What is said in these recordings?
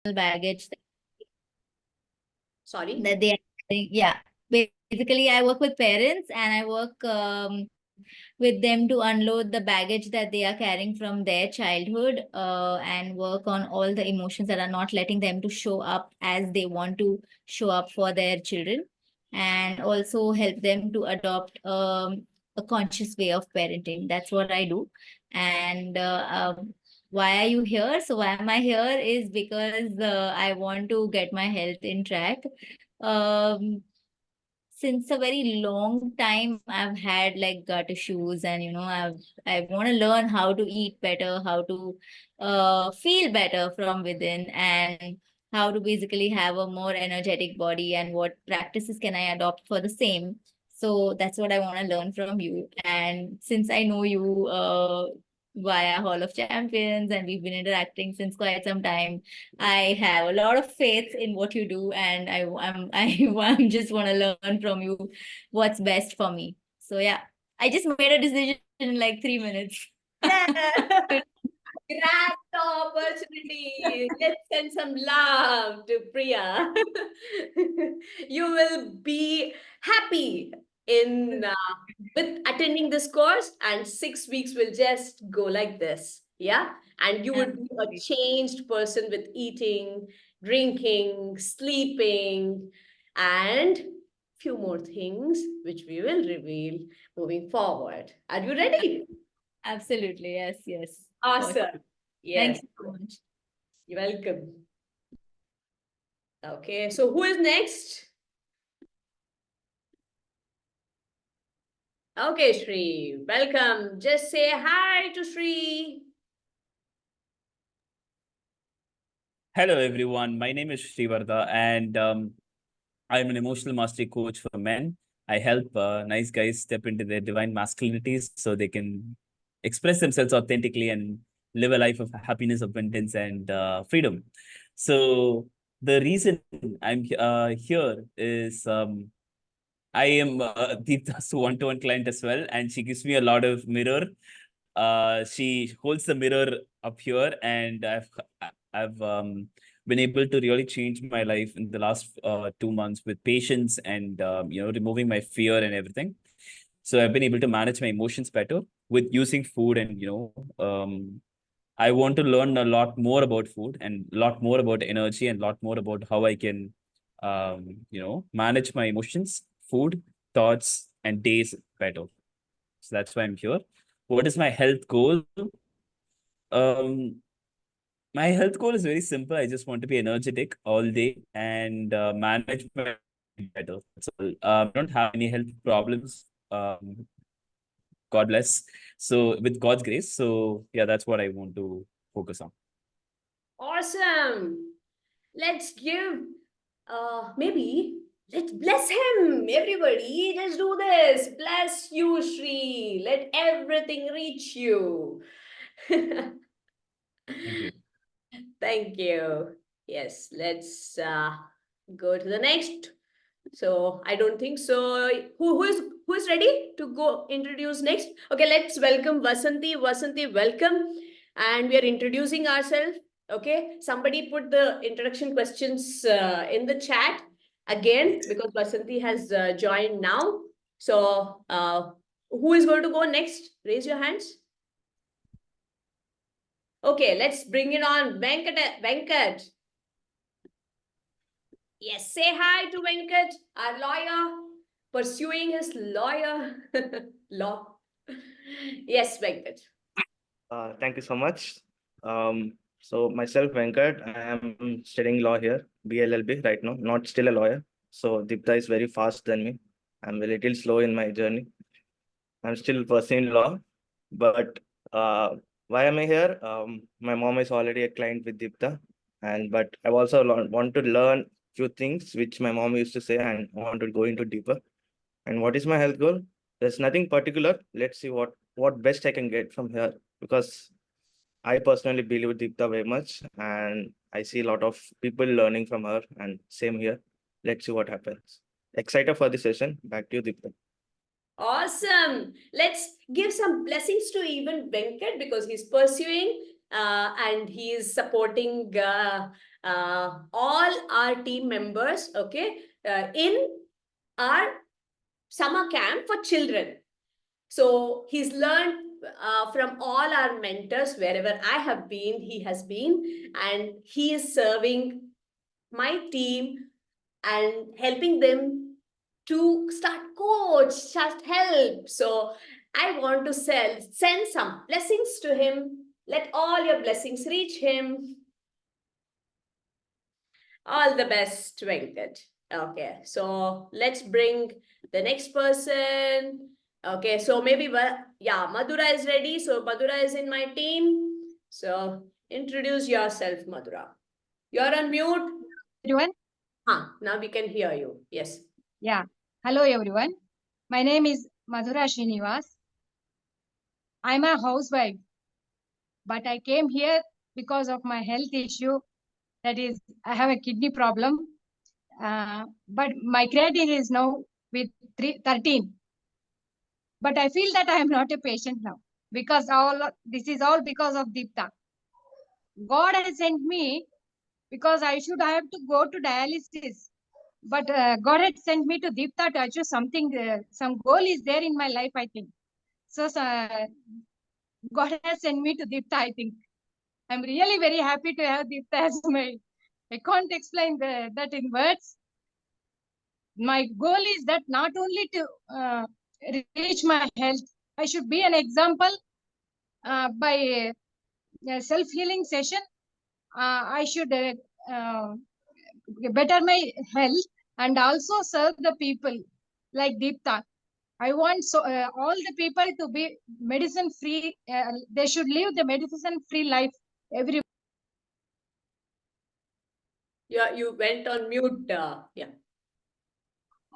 baggage Sorry. that they are carrying. Yeah. Basically, I work with parents and I work with them to unload the baggage that they are carrying from their childhood, and work on all the emotions that are not letting them to show up as they want to show up for their children, and also help them to adopt a conscious way of parenting. That's what I do. And why are you here? So why am I here is because I want to get my health in track. Since a very long time I've had like gut issues, and I want to learn how to eat better, how to feel better from within, and how to basically have a more energetic body, and what practices can I adopt for the same. So that's what I want to learn from you. And since I know you via Hall of Champions, and we've been interacting since quite some time, I have a lot of faith in what you do, and I'm just want to learn from you what's best for me. So yeah, I just made a decision in like 3 minutes. Yeah. Grab the opportunity. Let's send some love to Priya. You will be happy in with attending this course, and 6 weeks will just go like this. Yeah. And you would be a Absolutely. changed person with eating, drinking, sleeping, and few more things which we will reveal moving forward. Are you ready? Absolutely. Yes, yes. For sure. Awesome. Thank Yes. you so much. You're welcome. Okay, so who is next? Okay, Shri, welcome. Just say hi to Shri. Hello, everyone. My name is Srivarda, and I'm an emotional mastery coach for men. I help nice guys step into their divine masculinities so they can express themselves authentically and live a life of happiness, abundance, and freedom. So, the reason I'm here is I am Deepta's one-to-one client as well, and she gives me a lot of mirror. She holds the mirror up here, and I've been able to really change my life in the last 2 months with patience and removing my fear and everything. So I've been able to manage my emotions better with using food, and I want to learn a lot more about food and a lot more about energy and a lot more about how I can manage my emotions, food, thoughts, and days better. So that's why I'm here. What is my health goal? Um, my health goal is very simple. I just want to be energetic all day and manage my better. So I don't have any health problems. God bless. So with God's grace. So yeah, that's what I want to focus on. Awesome. Let's give, maybe let's bless him. Everybody, let's do this. Bless you, Shri. Let everything reach you. Thank you. Thank you. Yes, let's go to the next. So I don't think so. Who is ready to go introduce next? Okay, let's welcome Vasanti. Vasanti, welcome. And we are introducing ourselves. Okay, somebody put the introduction questions in the chat again, because Vasanti has joined now. So who is going to go next? Raise your hands. Okay, let's bring it on. Venkat. Yes, say hi to Venkat, our lawyer, pursuing his lawyer law. Yes, Venkat. Thank you so much. So myself, Venkat, I am studying law here, BLLB right now, not still a lawyer. So Deepta is very fast than me. I'm a little slow in my journey. I'm still pursuing law, but uh, why am I here? My mom is already a client with Deepta, and but I also want to learn few things which my mom used to say, and want to go into deeper. And what is my health goal? There's nothing particular. Let's see what best I can get from here, because I personally believe Deepta very much, and I see a lot of people learning from her, and same here. Let's see what happens. Excited for the session. Back to you, Deepta. Awesome. Let's give some blessings to even Venkat, because he's pursuing and he is supporting all our team members, okay, in our summer camp for children. So he's learned from all our mentors. Wherever I have been, he has been, and he is serving my team and helping them to start coach, just help. So I want to send some blessings to him. Let all your blessings reach him. All the best, Venkat. Okay, so let's bring the next person. Okay, so maybe, yeah, Madhura is ready. So Madhura is in my team. So introduce yourself, Madhura. You're on mute. Everyone. Now we can hear you. Yes. Yeah. Hello, everyone. My name is Madhura Srinivas. I'm a housewife, but I came here because of my health issue. That is, I have a kidney problem. But my creatinine is now with 13. But I feel that I am not a patient now because this is all because of Deepta. God has sent me because I should have to go to dialysis. But God had sent me to Deepta to achieve something. Some goal is there in my life, I think. So God has sent me to Deepta, I think. I'm really very happy to have Deepta as my. I can't explain that in words. My goal is that not only to reach my health, I should be an example by a self-healing session. I should better my health and also serve the people like Deepta. I want all the people to be medicine free. They should live the medicine free life. Yeah, you went on mute. Yeah.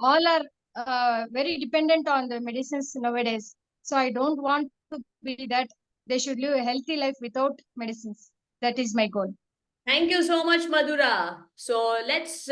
All are very dependent on the medicines nowadays. So I don't want to be that. They should live a healthy life without medicines. That is my goal. Thank you so much, Madhura. So let's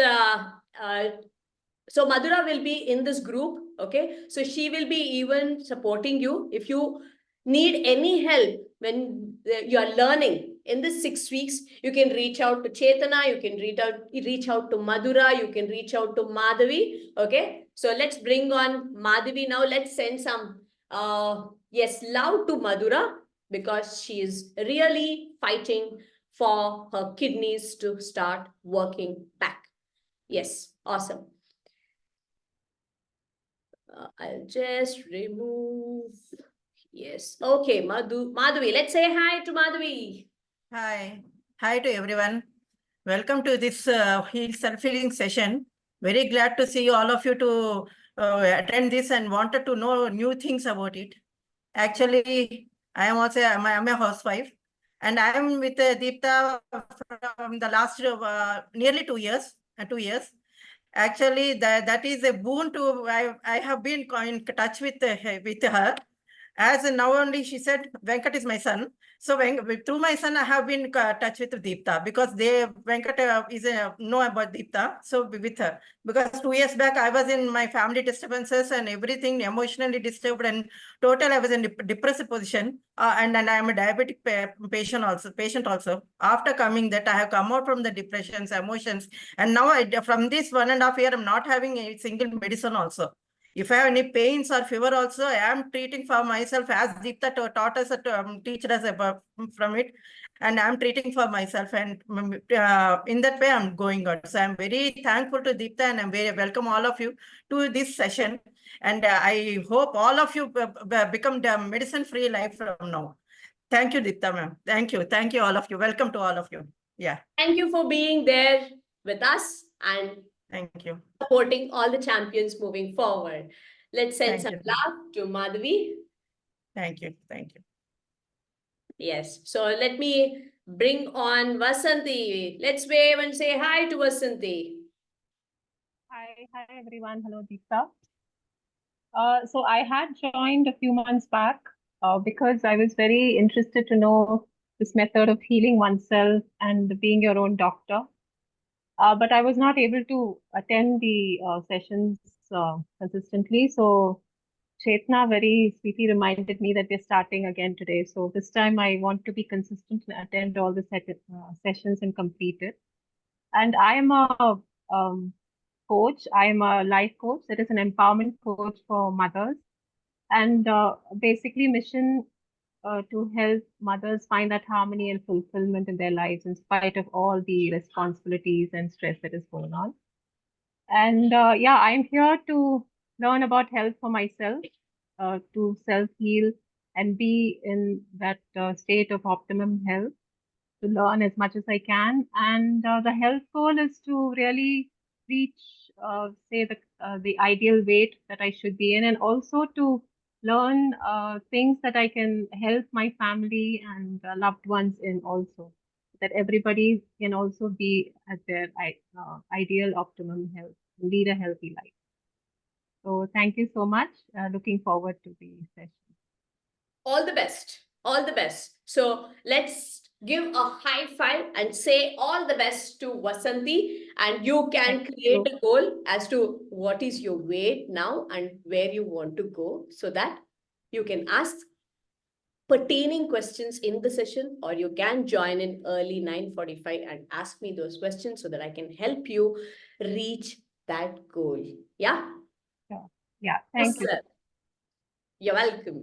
so Madhura will be in this group, okay? So she will be even supporting you. If you need any help when you are learning in this 6 weeks, you can reach out to Chetana, you can reach out to Madhura, you can reach out to Madhavi, okay? So let's bring on Madhavi now. Let's send some, love to Madhura because she is really fighting for her kidneys to start working back. Yes, awesome. I'll just remove. Yes. Okay, Madhavi. Let's say hi to Madhavi. Hi. Hi to everyone. Welcome to this self-healing session. Very glad to see all of you to attend this and wanted to know new things about it. Actually, I'm a housewife and I am with Deepta from the last nearly 2 years. 2 years. Actually, that is a boon to, I have been in touch with her. As now only she said, Venkat is my son. So through my son, I have been in touch with Deepta because Venkat is know about Deepta. So with her, because 2 years back, I was in my family disturbances and everything emotionally disturbed and total, I was in depressive position. And I am a diabetic patient also. After coming that, I have come out from the depressions, emotions. And now from this 1.5 years, I'm not having a single medicine also. If I have any pains or fever also, I am treating for myself as Deepta taught us, teach us about from it. And I'm treating for myself. And in that way, I'm going on. So I'm very thankful to Deepta and I'm very welcome all of you to this session. And I hope all of you become the medicine-free life from now. Thank you, Deepta ma'am. Thank you. Thank you, all of you. Welcome to all of you. Yeah. Thank you for being there with us and thank you. Supporting all the champions moving forward. Let's send some love to Madhavi. Thank you. Thank you. Yes. So let me bring on Vasanthi. Let's wave and say hi to Vasanthi. Hi everyone. Hello, Deepta. So I had joined a few months back because I was very interested to know this method of healing oneself and being your own doctor. But I was not able to attend the sessions consistently. So Chetna very sweetly reminded me that we're starting again today. So this time I want to be consistent and attend all the sessions and complete it. And I am a coach. I am a life coach. That is an empowerment coach for mothers. And basically, mission to help mothers find that harmony and fulfillment in their lives in spite of all the responsibilities and stress that is going on. And yeah, I'm here to learn about health for myself, to self heal and be in that state of optimum health, to learn as much as I can. And the health goal is to really reach, say, the ideal weight that I should be in, and also to learn things that I can help my family and loved ones in also, that everybody can also be at their ideal optimum health, lead a healthy life. So thank you so much. Looking forward to the session. All the best. All the best. So let's give a high five and say all the best to Vasanti. And you can Thank create you. a goal as to what is your weight now and where you want to go, so that you can ask pertaining questions in the session, or you can join in early 9:45 and ask me those questions so that I can help you reach that goal. Yeah? Sure. Yeah, thank you. Awesome. You're welcome.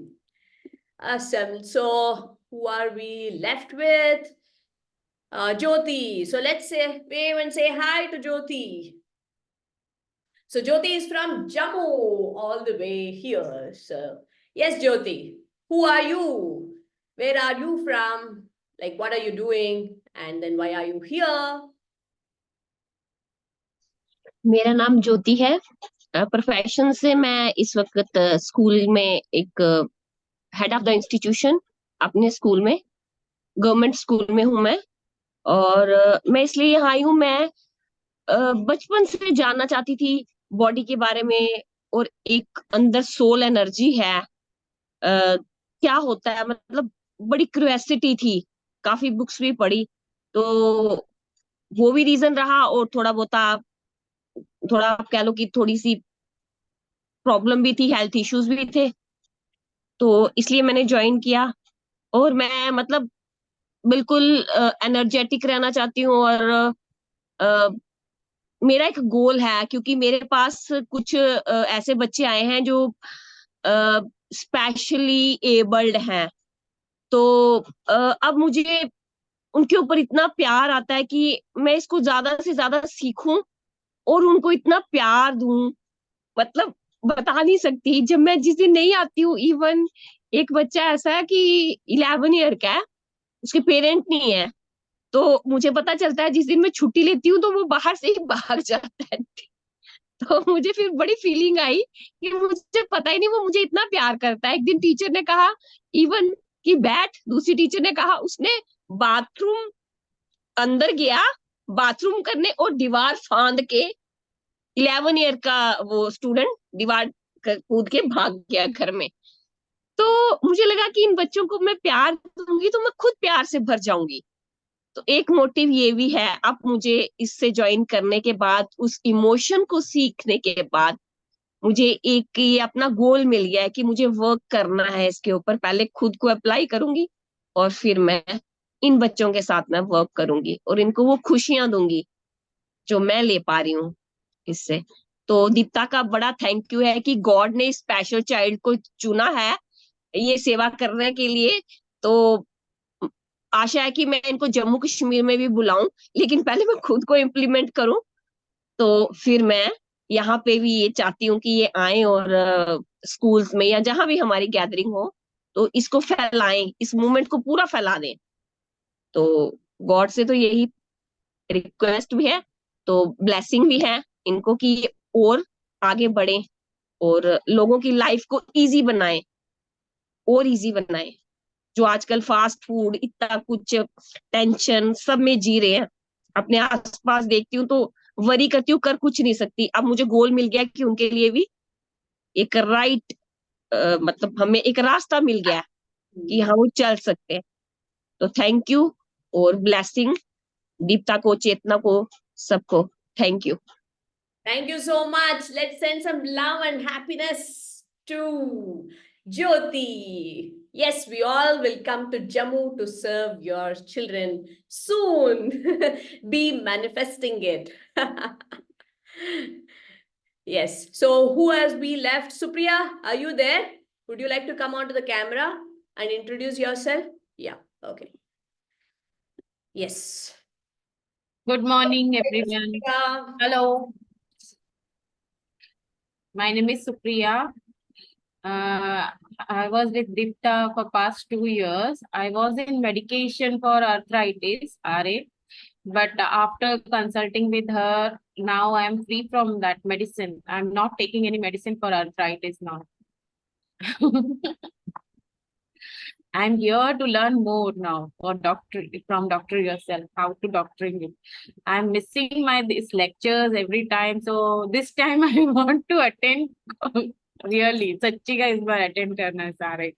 Awesome. So who are we left with? Jyoti. So let's say wave and say hi to Jyoti. So Jyoti is from Jammu all the way here. So yes, Jyoti, who are you? Where are you from? Like, what are you doing? And then why are you here? मेरा नाम ज्योति है। Profession से मैं इस वक्त school में एक head of the institution अपने स्कूल में, गवर्नमेंट स्कूल में हूँ मैं। और मैं इसलिए यहाँ आई हूँ, मैं बचपन से जानना चाहती थी बॉडी के बारे में, और एक अंदर सोल एनर्जी है, क्या होता है, मतलब बड़ी क्यूरियोसिटी थी, काफी बुक्स भी पढ़ी, तो वो भी रीजन रहा। और थोड़ा आप कह लो कि थोड़ी सी प्रॉब्लम भी थी, हेल्थ इश्यूज भी थे, तो इसलिए मैंने ज्वाइन किया। और मैं मतलब बिल्कुल एनर्जेटिक रहना चाहती हूँ। और अ, मेरा एक गोल है, क्योंकि मेरे पास कुछ ऐसे बच्चे आए हैं जो स्पेशली एबल्ड हैं। तो अब मुझे उनके ऊपर इतना प्यार आता है कि मैं इसको ज्यादा से ज्यादा सीखूं और उनको इतना प्यार दूं, मतलब बता नहीं सकती। जब मैं जिस दिन नहीं आती हूँ, इवन एक बच्चा ऐसा है कि 11 ईयर का है, उसके पेरेंट नहीं है, तो मुझे पता चलता है जिस दिन मैं छुट्टी लेती हूँ तो वो बाहर से ही भाग जाता है। तो मुझे फिर बड़ी फीलिंग आई कि मुझे पता ही नहीं वो मुझे इतना प्यार करता है। एक दिन टीचर ने कहा इवन कि बैठ, दूसरी टीचर ने कहा, उसने बाथरूम अंदर गया बाथरूम करने और दीवार फांद के, 11 ईयर का वो स्टूडेंट दीवार कूद के भाग गया घर में। तो मुझे लगा कि इन बच्चों को मैं प्यार दूंगी तो मैं खुद प्यार से भर जाऊंगी। तो एक मोटिव ये भी है। अब मुझे इससे ज्वाइन करने के बाद, उस इमोशन को सीखने के बाद, मुझे एक ये अपना गोल मिल गया है कि मुझे वर्क करना है इसके ऊपर। पहले खुद को अप्लाई करूंगी और फिर मैं इन बच्चों के साथ में वर्क करूंगी और इनको वो खुशियां दूंगी जो मैं ले पा रही हूँ इससे। तो दीप्ता का बड़ा थैंक यू है कि गॉड ने स्पेशल चाइल्ड को चुना है ये सेवा करने के लिए। तो आशा है कि मैं इनको जम्मू कश्मीर में भी बुलाऊं, लेकिन पहले मैं खुद को इम्प्लीमेंट करूं, तो फिर मैं यहाँ पे भी ये चाहती हूँ कि ये आए और स्कूल्स में या जहां भी हमारी गैदरिंग हो तो इसको फैलाएं, इस मूवमेंट को पूरा फैला दें। तो गॉड से तो यही रिक्वेस्ट भी है, तो ब्लेसिंग भी है इनको कि ये और आगे बढ़े और लोगों की लाइफ को इजी बनाए, और इजी बनाए। जो आजकल फास्ट फूड, इतना कुछ टेंशन सब में जी रहे हैं, अपने आसपास देखती हूँ तो वरी करती हूँ, कर कुछ नहीं सकती। अब मुझे गोल मिल गया कि उनके लिए भी एक राइट मतलब हमें एक रास्ता मिल गया कि हाँ वो चल सकते हैं। तो थैंक यू और ब्लेसिंग दीप्ता को, चेतना को, सबको thank you. Thank you so much. Let's send some love and happiness to Jyoti. Yes, we all will come to Jammu to serve your children soon. Be manifesting it. Yes. So who has we left? Supriya, are you there? Would you like to come onto the camera and introduce yourself? Yeah. Okay. Yes. Good morning, everyone. Supriya. Hello, my name is Supriya. I was with Deepta for past 2 years. I was in medication for arthritis, RA, but after consulting with her, now I am free from that medicine. I'm not taking any medicine for arthritis now. I'm here to learn more now for from doctor yourself, how to doctoring it. I'm missing my these lectures every time. So this time I want to attend really. सच्ची का इस बार attend करना है सारे.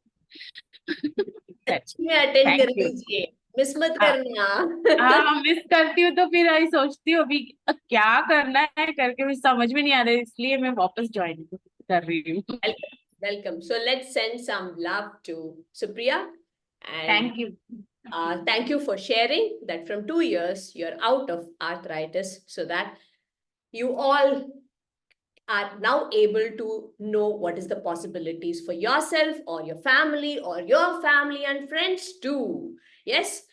अच्छी में attend Thank कर you. लीजिए, मिस मत हाँ करना. मिस करती हूँ तो फिर आई सोचती हूँ अभी क्या करना है करके मुझे समझ में नहीं आ रहा है, इसलिए मैं वापस ज्वाइन कर रही हूँ. Welcome. So let's send some love to Supriya. And Thank you. thank you for sharing that from 2 years you're out of arthritis, so that you all are now able to know what is the possibilities for yourself or your family and friends too. Yes.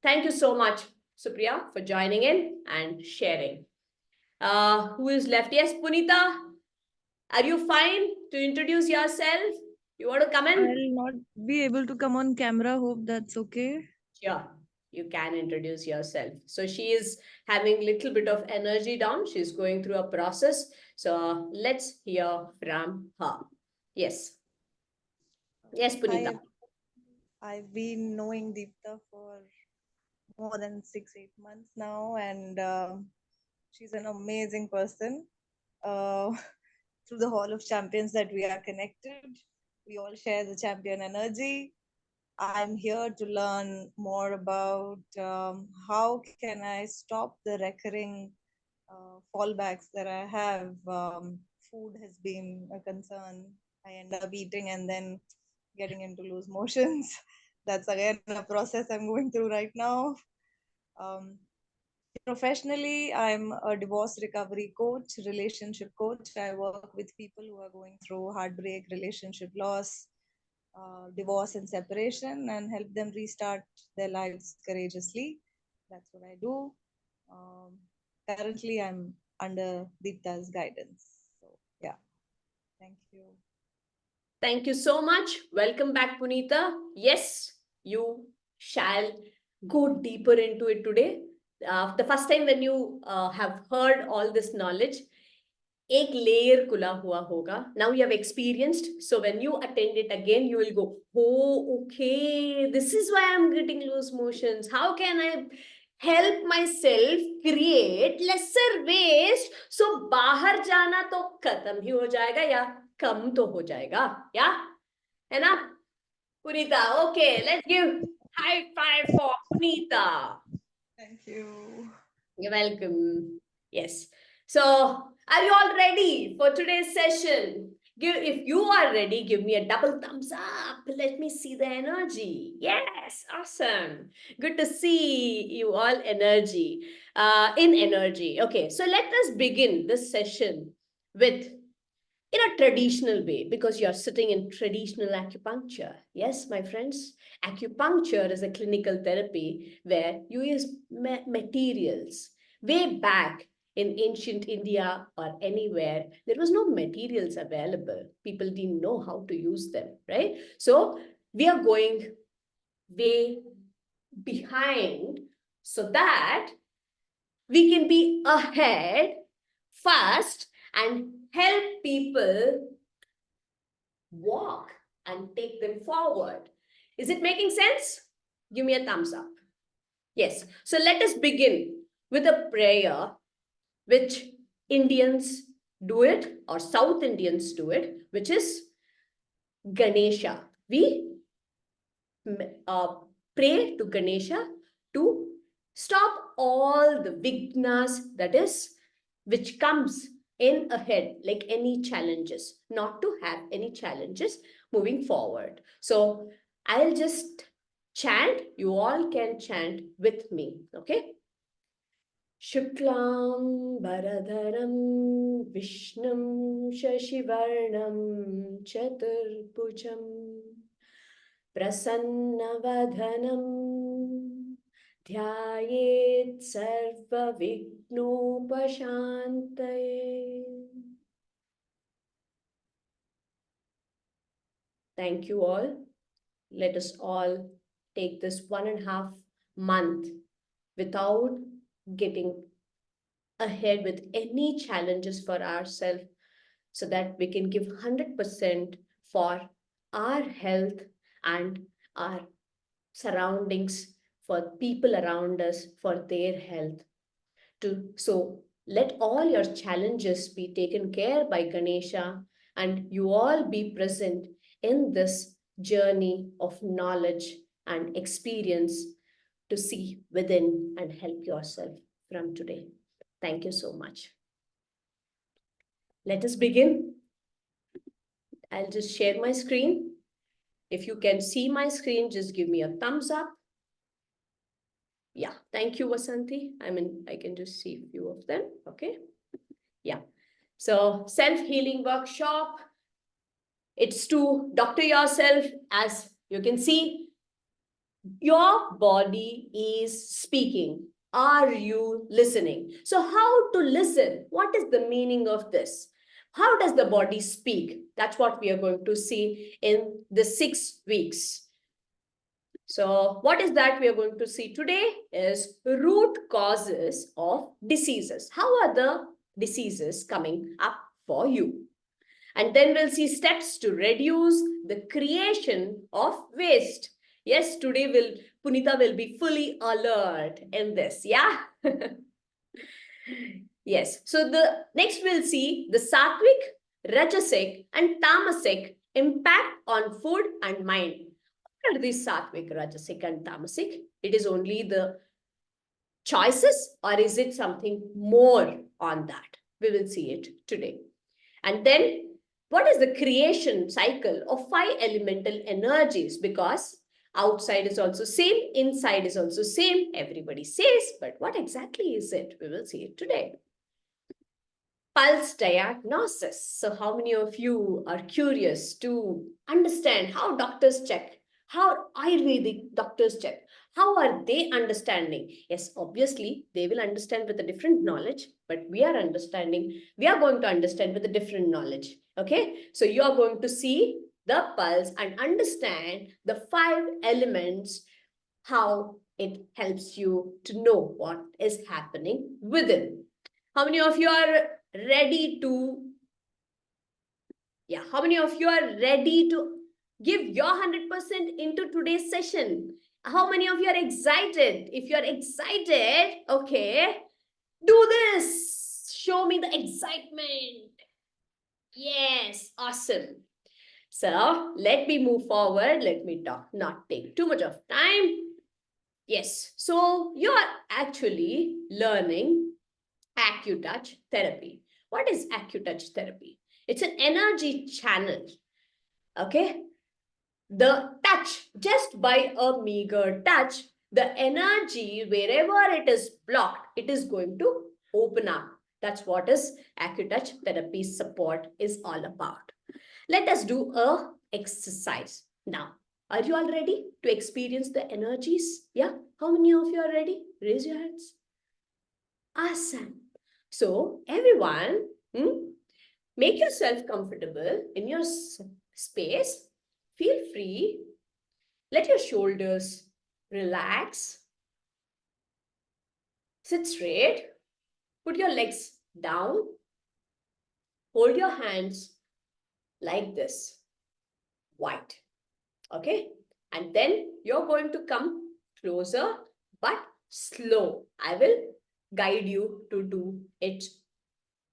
Thank you so much, Supriya, for joining in and sharing. Who is left? Yes, Punita. Are you fine to introduce yourself? You want to come in? I'll not be able to come on camera. Hope that's okay. Sure, you can introduce yourself. So she is having little bit of energy down. She's going through a process. So let's hear from her. Yes. Yes, Punita. I've been knowing Deepta for more than 6-8 months now, and she's an amazing person. Through the Hall of Champions that we are connected, we all share the champion energy. I'm here to learn more about how can I stop the recurring fallbacks that I have. Food has been a concern. I end up eating and then getting into loose motions. That's again a process I'm going through right now. Professionally, I'm a divorce recovery coach, relationship coach. I work with people who are going through heartbreak, relationship loss, divorce and separation, and help them restart their lives courageously. That's what I do. Currently, I'm under Deepta's guidance. So, yeah. Thank you. Thank you so much. Welcome back, Punita. Yes, you shall go deeper into it today. The first time when you have heard all this knowledge, एक layer खुला हुआ होगा. Now you have experienced. So when you attend it again, you will go, oh, okay, this is why I'm getting loose motions. How can I help myself create lesser waste? So बाहर जाना तो खत्म ही हो जाएगा या कम तो हो जाएगा, या है ना? Punita, okay, let's give high five for Punita. Thank you. You're welcome. Yes. So, are you all ready for today's session? If you are ready, give me a double thumbs up. Let me see the energy. Yes, awesome. Good to see you all energy. In energy. Okay, so let us begin this session with in a traditional way, because you're sitting in traditional acupuncture. Yes, my friends, acupuncture is a clinical therapy where you use materials. Way back in ancient India or anywhere, there was no materials available. People didn't know how to use them, right? So we are going way behind so that we can be ahead fast and help people walk and take them forward. Is it making sense? Give me a thumbs up. Yes. So let us begin with a prayer which Indians do it, or South Indians do it, which is Ganesha. We pray to Ganesha to stop all the vignas, that is, which comes in ahead, like any challenges, not to have any challenges. moving forward. So I'll just chant. You all can chant with me. Okay. Shuklam Varadharam Vishnum Shashivarnam Chaturbhujam Prasannavadhanam Dhyayet Sarva Vignopashantaye. Thank you all. Let us all take this 1.5 month without getting ahead with any challenges for ourselves, so that we can give 100% for our health and our surroundings, for people around us, for their health. So let all your challenges be taken care by Ganesha, and you all be present in this journey of knowledge and experience to see within and help yourself from today. Thank you so much. Let us begin. I'll just share my screen. If you can see my screen, just give me a thumbs up. Yeah, thank you, Vasanti. I can just see a few of them. Okay. Yeah. So self-healing workshop. It's to doctor yourself. As you can see, your body is speaking. Are you listening? So how to listen? What is the meaning of this? How does the body speak? That's what we are going to see in the 6 weeks. So what is that we are going to see today is root causes of diseases. How are the diseases coming up for you? And then we'll see steps to reduce the creation of waste. Yes, today Punita will be fully alert in this. Yeah. Yes. So the next we'll see the sattvic, rajasic, and tamasic impact on food and mind. What are these sattvic, rajasic, and tamasic? It is only the choices, or is it something more on that? We will see it today. And then what is the creation cycle of 5 elemental energies? Because outside is also same, inside is also same, everybody says, but what exactly is it? We will see it today. Pulse diagnosis. So how many of you are curious to understand how doctors check, how Ayurvedic doctors check? How are they understanding? Yes, obviously, they will understand with a different knowledge, but we are going to understand with a different knowledge. Okay, so you are going to see the pulse and understand the 5 elements, how it helps you to know what is happening within. How many of you are ready to, how many of you are ready to give your 100% into today's session? How many of you are excited? If you're excited, okay, do this. Show me the excitement. Yes, awesome. So let me move forward. Let me not take too much of time. Yes, so you are actually learning AcuTouch therapy. What is AcuTouch therapy? It's an energy channel. Okay. The touch, just by a meager touch, the energy, wherever it is blocked, it is going to open up. That's what is AcuTouch therapy support is all about. Let us do a exercise. Now, are you all ready to experience the energies? Yeah? How many of you are ready? Raise your hands. Awesome. So, everyone, make yourself comfortable in your space. Feel free. Let your shoulders relax. Sit straight. Put your legs down. Hold your hands like this. Wide. Okay? And then you're going to come closer, but slow. I will guide you to do it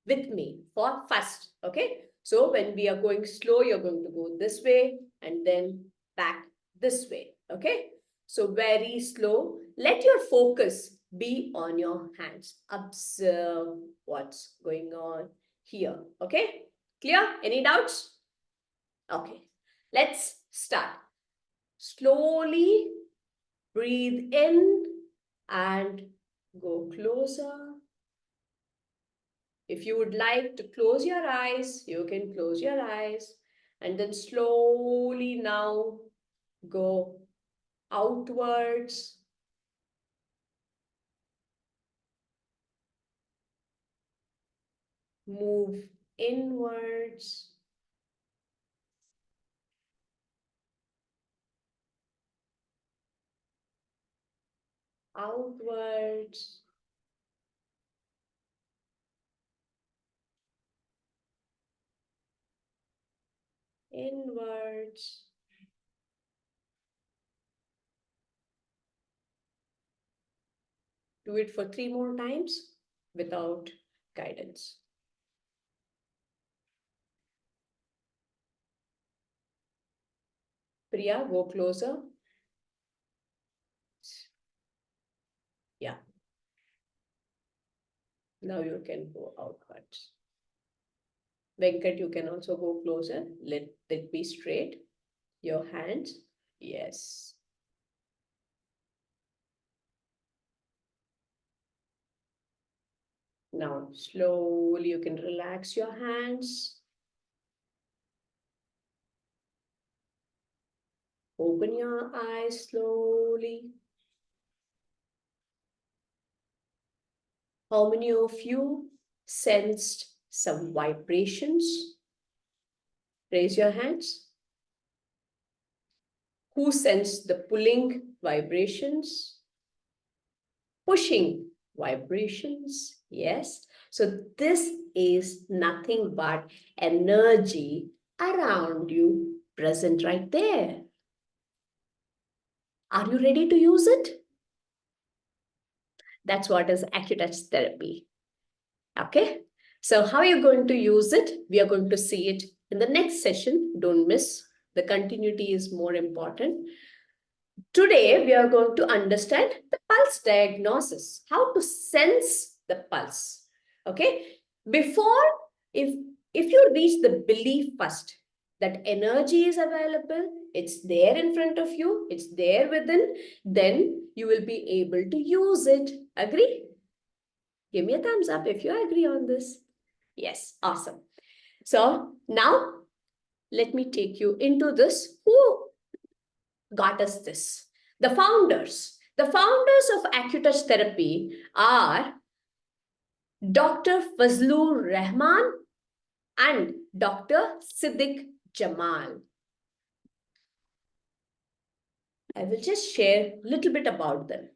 with me for first. Okay? So when we are going slow, you're going to go this way and then back this way. Okay? So very slow. Let your focus be on your hands. Observe what's going on here. Okay? Clear? Any doubts? Okay. Let's start. Slowly breathe in and go closer. If you would like to close your eyes, you can close your eyes and then slowly now go outwards. Move inwards. Outwards. Inwards. Do it for 3 more times without guidance. Priya, go closer. Yeah. Now you can go outwards. Venkat, you can also go closer. Let it be straight. Your hands. Yes. Now, slowly you can relax your hands. Open your eyes slowly. How many of you sensed some vibrations? Raise your hands. Who sensed the pulling vibrations? Pushing vibrations? Yes. So this is nothing but energy around you, present right there. Are you ready to use it? That's what is AcuTouch therapy. Okay. So how are you going to use it? We are going to see it in the next session. Don't miss. The continuity is more important. Today, we are going to understand the pulse diagnosis, how to sense the pulse. Okay. Before, if you reach the belief first that energy is available, it's there in front of you, it's there within, then you will be able to use it. Agree? Give me a thumbs up if you agree on this. Yes, awesome. So now let me take you into this. Who got us this? The founders. The founders of AcuTouch therapy are Dr. Fazlur Rahman and Dr. Siddiq Jamal. I will just share a little bit about them.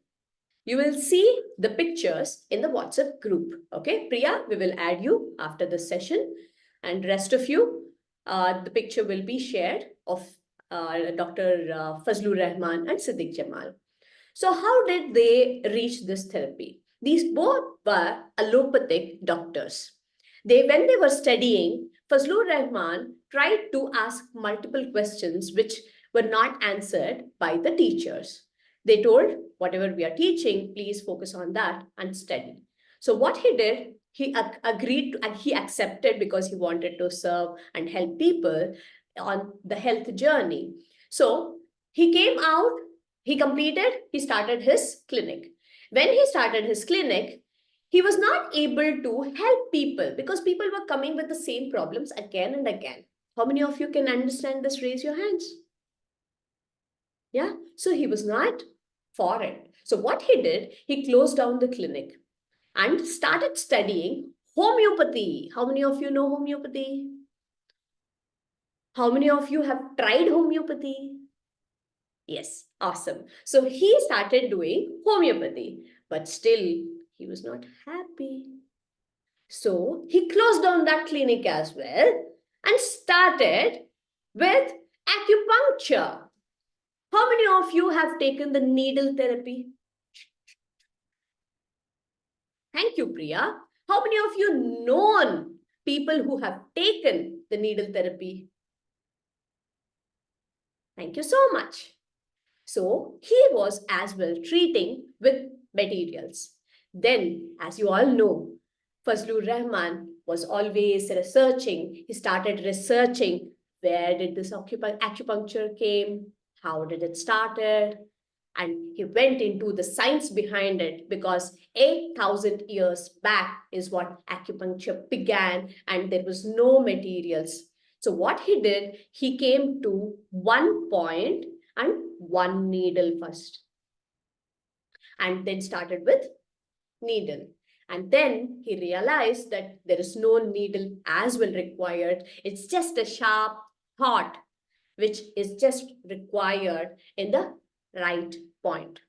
You will see the pictures in the WhatsApp group. Okay, Priya, we will add you after the session, and rest of you, the picture will be shared of Dr. Fazlur Rahman and Siddiq Jamal. So how did they reach this therapy? These both were allopathic doctors. When they were studying, Fazlur Rahman tried to ask multiple questions which were not answered by the teachers. They told, whatever we are teaching, please focus on that and study. So what he did, he agreed to, and he accepted because he wanted to serve and help people on the health journey. So he came out, he completed, he started his clinic. When he started his clinic, he was not able to help people because people were coming with the same problems again and again. How many of you can understand this? Raise your hands. Yeah, so he was not for it. So what he did, he closed down the clinic and started studying homeopathy. How many of you know homeopathy? How many of you have tried homeopathy? Yes, awesome. So he started doing homeopathy, but still he was not happy. So he closed down that clinic as well and started with acupuncture. How many of you have taken the needle therapy? Thank you, Priya. How many of you known people who have taken the needle therapy? Thank you so much. So he was as well treating with materials. Then, as you all know, Fazlur Rahman was always researching. He started researching where did this acupuncture came, how did it started, and he went into the science behind it, because 8,000 years back is what acupuncture began, and there was no materials. So what he did, he came to one point and one needle first, and then started with needle. And then he realized that there is no needle as well required. It's just a sharp thought, which is just required in the right point.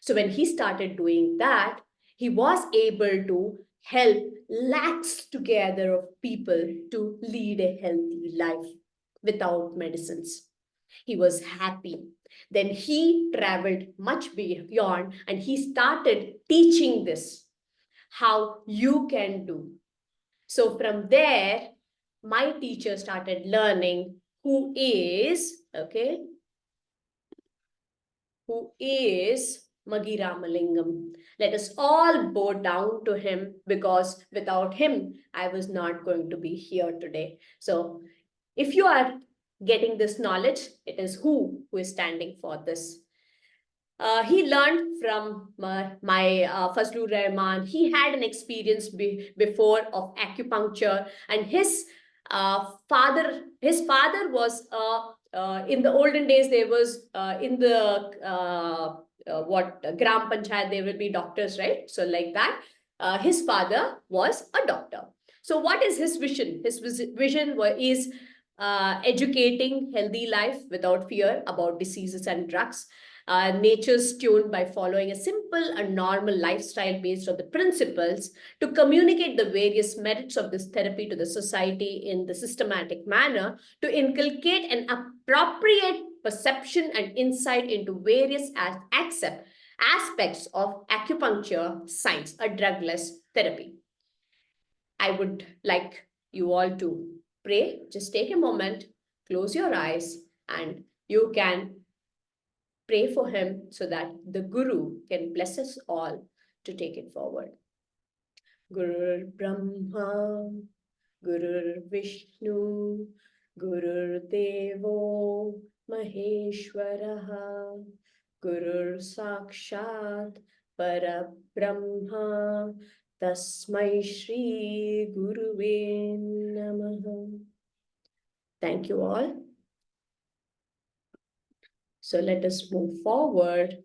So when he started doing that, he was able to help lakhs together of people to lead a healthy life without medicines. He was happy. Then he traveled much beyond and he started teaching this, how you can do. So from there, my teacher started learning who is Magi Ramalingam. Let us all bow down to him, because without him, I was not going to be here today. So if you are getting this knowledge, it is who is standing for this. He learned from my Fazlur Rahman. He had an experience before of acupuncture, and his father was in the olden days, there was in the Gram Panchayat, there will be doctors, right? So like that, his father was a doctor. So what is his vision? His vision is educating healthy life without fear about diseases and drugs. Nature's tune by following a simple and normal lifestyle based on the principles to communicate the various merits of this therapy to the society in the systematic manner, to inculcate an appropriate perception and insight into various aspects of acupuncture science, a drugless therapy. I would like you all to pray. Just take a moment, close your eyes, and you can pray for him so that the Guru can bless us all to take it forward. Gurur Brahma, Gurur Vishnu, Gurur Devo Maheshwaraha, Gurur Sakshat Parabrahma, Tasmai Shri Guruve Namaha. Thank you all. So let us move forward.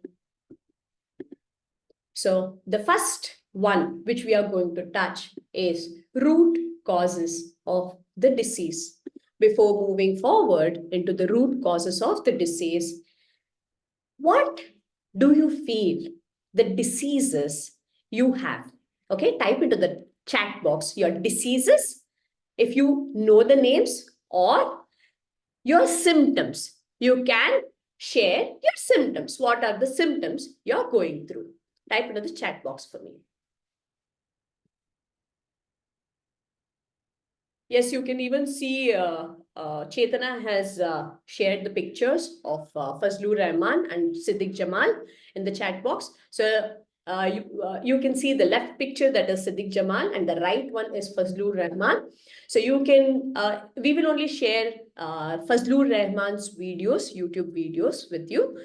So the first one which we are going to touch is root causes of the disease. Before moving forward into the root causes of the disease, what do you feel the diseases you have? Okay, type into the chat box your diseases, if you know the names, or your symptoms. You can share your symptoms. What are the symptoms you're going through? Type into the chat box for me. Yes, you can even see Chetana has shared the pictures of Fazlur Rahman and Siddiq Jamal in the chat box. So you can see the left picture, that is Siddiq Jamal, and the right one is Fazlur Rahman. So you can, we will only share Fazlur Rahman's videos, YouTube videos with you.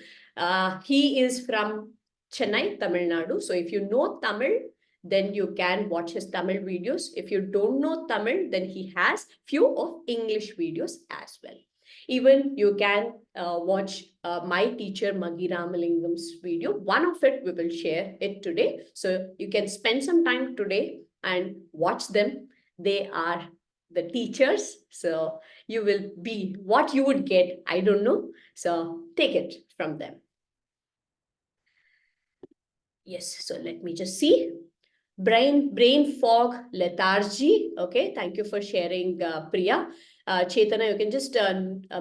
He is from Chennai, Tamil Nadu. So if you know Tamil, then you can watch his Tamil videos. If you don't know Tamil, then he has few of English videos as well. Even you can watch my teacher Magi Ramalingam's video. One of it we will share it today. So you can spend some time today and watch them. They are the teachers. So you will be what you would get, I don't know. So take it from them. Yes, so let me just see. Brain fog, lethargy. Okay, thank you for sharing, Priya. Chetana, you can just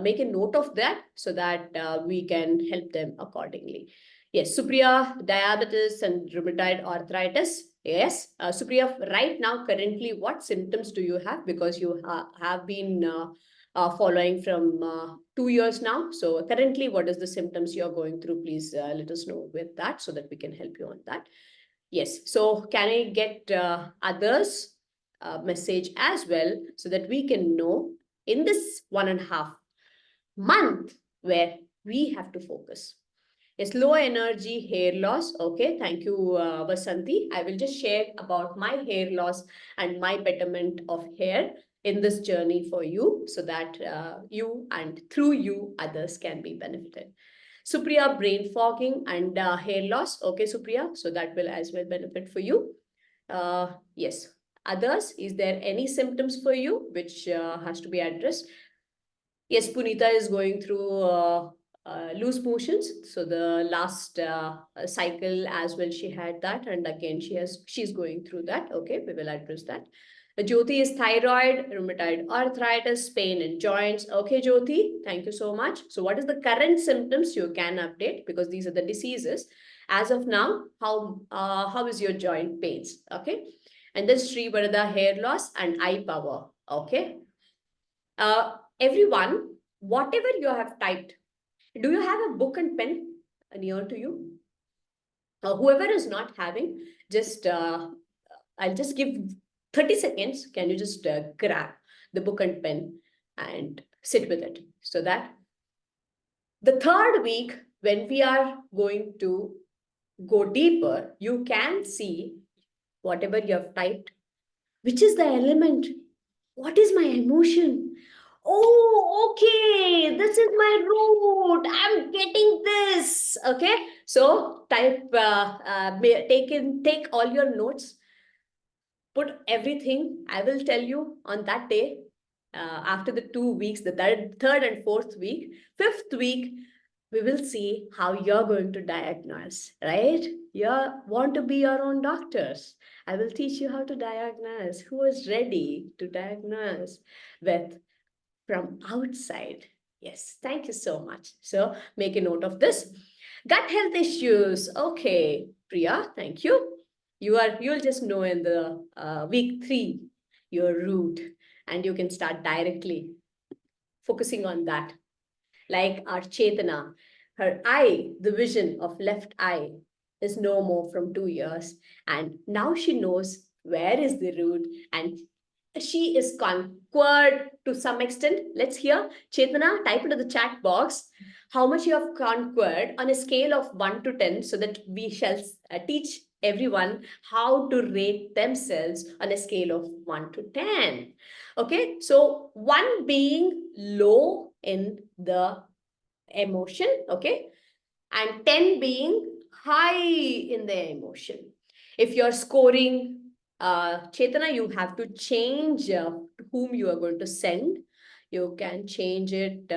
make a note of that so that we can help them accordingly. Yes, Supriya, diabetes and rheumatoid arthritis. Yes, Supriya, right now, currently, what symptoms do you have? Because you have been following from 2 years now. So currently, what is the symptoms you're going through? Please let us know with that so that we can help you on that. Yes, so can I get others' message as well so that we can know in this 1.5 month where we have to focus. Yes, low energy hair loss. Okay, thank you, Vasanti. I will just share about my hair loss and my betterment of hair in this journey for you, so that you and through you others can be benefited. Supriya, brain fogging and hair loss. Okay, Supriya, so that will as well benefit for you. Yes. Others, is there any symptoms for you which has to be addressed? Yes, Punita is going through loose motions. So the last cycle as well, she had that, and again she's going through that. Okay, we will address that. Jyoti is thyroid, rheumatoid arthritis, pain in joints. Okay, Jyoti, thank you so much. So what is the current symptoms you can update, because these are the diseases. As of now, how is your joint pains? Okay. And then Sri Varada, hair loss and eye power. Okay. Everyone, whatever you have typed, do you have a book and pen near to you? Whoever is not having, just I'll just give 30 seconds. Can you just grab the book and pen and sit with it, so that the third week, when we are going to go deeper, you can see whatever you have typed. Which is the element? What is my emotion? Oh, okay, this is my root. I'm getting this. Okay, so type, take all your notes, put everything. I will tell you on that day. After the 2 weeks, the third and fourth week, fifth week, we will see how you're going to diagnose, right? You want to be your own doctors. I will teach you how to diagnose. Who is ready to diagnose with from outside? Yes, thank you so much. So make a note of this. Gut health issues. Okay, Priya, thank you. You'll just know in the week 3 your root, and you can start directly focusing on that. Like our Chetana, her eye, the vision of left eye is no more from 2 years. And now she knows where is the root, and she is conquered to some extent. Let's hear. Chetana, type into the chat box how much you have conquered on a scale of 1 to 10, so that we shall teach everyone how to rate themselves on a scale of 1 to 10. Okay, so 1 being low in the emotion, okay, and 10 being high in the emotion. If you're scoring, Chetana, you have to change whom you are going to send. You can change it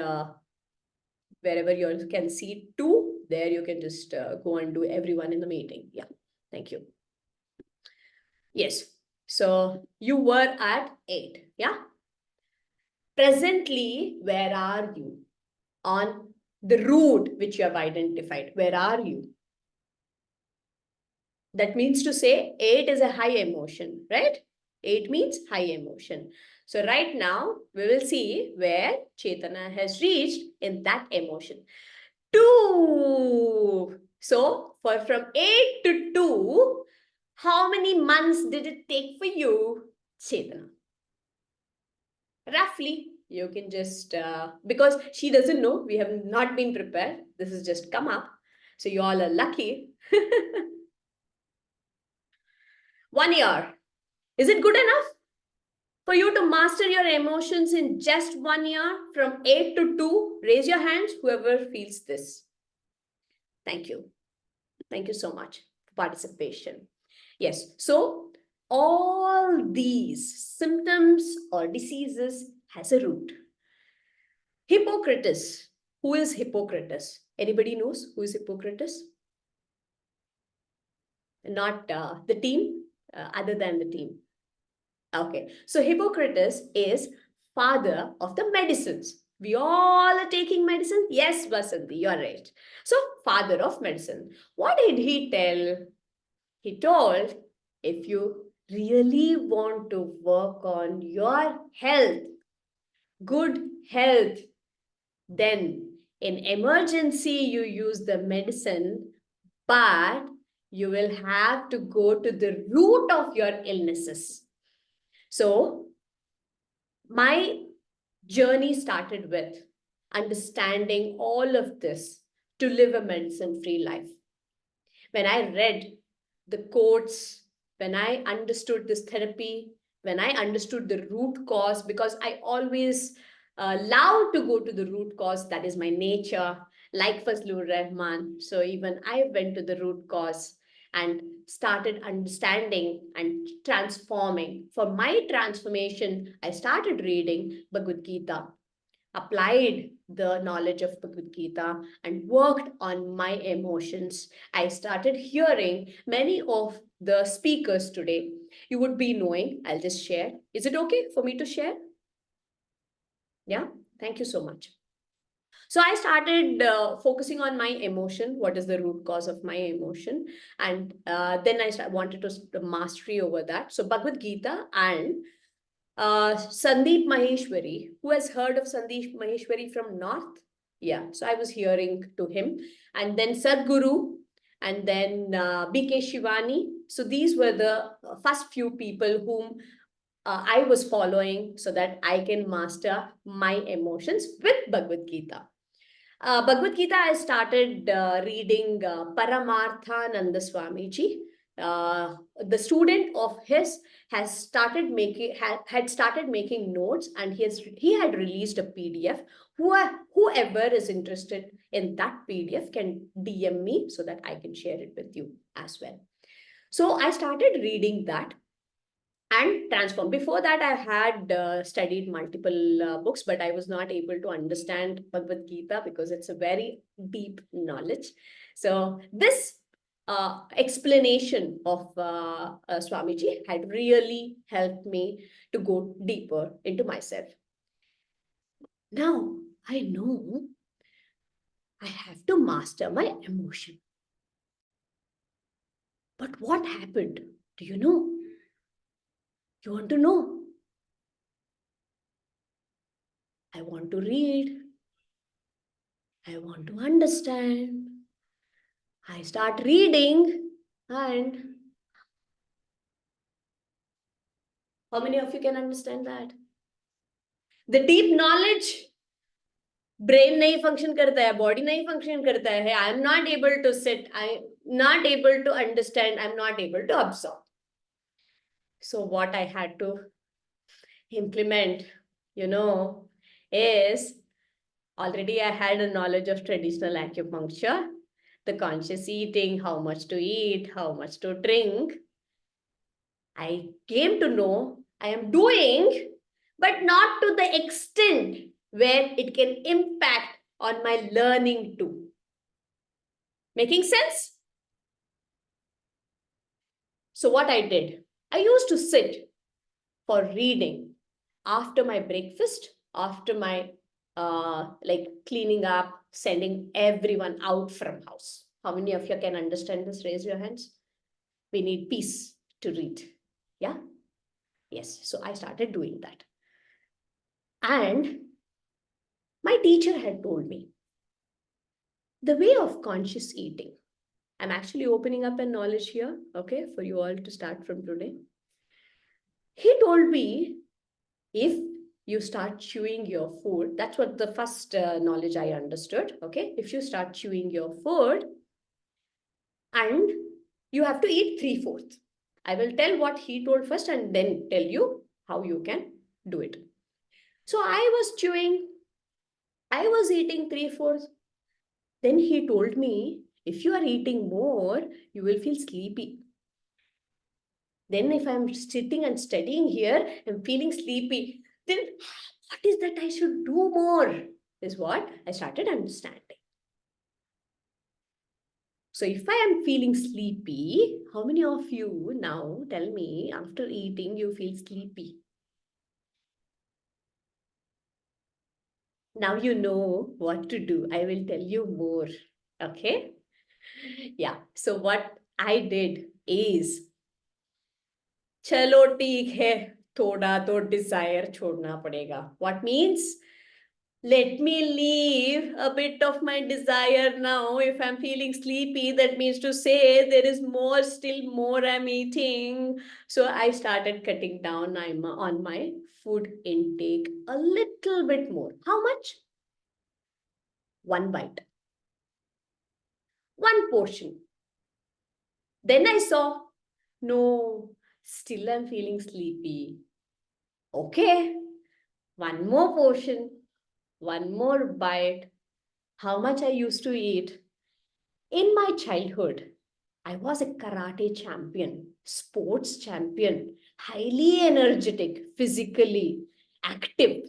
wherever you can see 2. There you can just go and do everyone in the meeting. Yeah, thank you. Yes, so you were at 8. Yeah. Presently, where are you on the route which you have identified? Where are you? That means to say 8 is a high emotion, right? 8 means high emotion. So right now, we will see where Chetana has reached in that emotion. 2. So from 8 to 2, how many months did it take for you, Chetana? Roughly, you can just, because she doesn't know, we have not been prepared. This has just come up. So you all are lucky. 1 year. Is it good enough for you to master your emotions in just 1 year from 8 to 2? Raise your hands, whoever feels this. Thank you. Thank you so much for participation. Yes. So all these symptoms or diseases has a root. Hippocrates. Who is Hippocrates? Anybody knows who is Hippocrates? Not the team, other than the team. Okay, so Hippocrates is father of the medicines. We all are taking medicine. Yes, Vasanti, you're right. So father of medicine. What did he tell? He told, if you really want to work on your health, good health, then in emergency you use the medicine, but you will have to go to the root of your illnesses. So my journey started with understanding all of this to live a medicine-free life. When I read the quotes, when I understood this therapy, when I understood the root cause, because I always love to go to the root cause, that is my nature, like Fazlur Rahman. So even I went to the root cause and started understanding and transforming. For my transformation, I started reading Bhagavad Gita, applied the knowledge of Bhagavad Gita and worked on my emotions. I started hearing many of the speakers today. You would be knowing, I'll just share. Is it okay for me to share? Yeah, thank you so much. So I started focusing on my emotion. What is the root cause of my emotion? And then I wanted to mastery over that. So Bhagavad Gita and Sandeep Maheshwari. Who has heard of Sandeep Maheshwari from North? Yeah, so I was hearing to him. And then Sadhguru, and then BK Shivani. So these were the first few people whom I was following so that I can master my emotions with Bhagavad Gita. Bhagavad Gita, I started reading Paramarthananda Swamiji. The student of his has started making had started making notes, and he had released a PDF. Whoever is interested in that PDF can DM me so that I can share it with you as well. So I started reading that and transform. Before that, I had studied multiple books, but I was not able to understand Bhagavad Gita because it's a very deep knowledge. So this explanation of Swamiji had really helped me to go deeper into myself. Now I know I have to master my emotion. But what happened? Do you know? You want to know? I want to read. I want to understand. I start reading, and how many of you can understand that? The deep knowledge, brain nahi function karta hai, body nahi function karta hai. I am not able to sit, I am not able to understand, I am not able to absorb. So what I had to implement, is already I had a knowledge of traditional acupuncture, the conscious eating, how much to eat, how much to drink. I came to know I am doing, but not to the extent where it can impact on my learning too. Making sense? So what I did, I used to sit for reading after my breakfast, after my like cleaning up, sending everyone out from house. How many of you can understand this? Raise your hands. We need peace to read. Yeah? Yes. So I started doing that. And my teacher had told me the way of conscious eating. I'm actually opening up a knowledge here, okay, for you all to start from today. He told me if you start chewing your food, that's what the first knowledge I understood, okay? If you start chewing your food and you have to eat 3/4. I will tell what he told first and then tell you how you can do it. So I was chewing, I was eating 3/4. Then he told me, if you are eating more, you will feel sleepy. Then if I'm sitting and studying here, I'm feeling sleepy. Then what is that I should do more? Is what I started understanding. So if I am feeling sleepy, how many of you now tell me after eating you feel sleepy? Now you know what to do. I will tell you more. Okay? Yeah. So what I did is, चलो ठीक है, थोड़ा तो desire छोड़ना पड़ेगा. What means? Let me leave a bit of my desire now. If I'm feeling sleepy, that means to say there is more, still more I'm eating. So I started cutting down on my food intake a little bit more. How much? One bite, one portion. Then I saw, no, still I'm feeling sleepy. Okay, one more portion, one more bite. How much I used to eat? In my childhood, I was a karate champion, sports champion, highly energetic, physically active.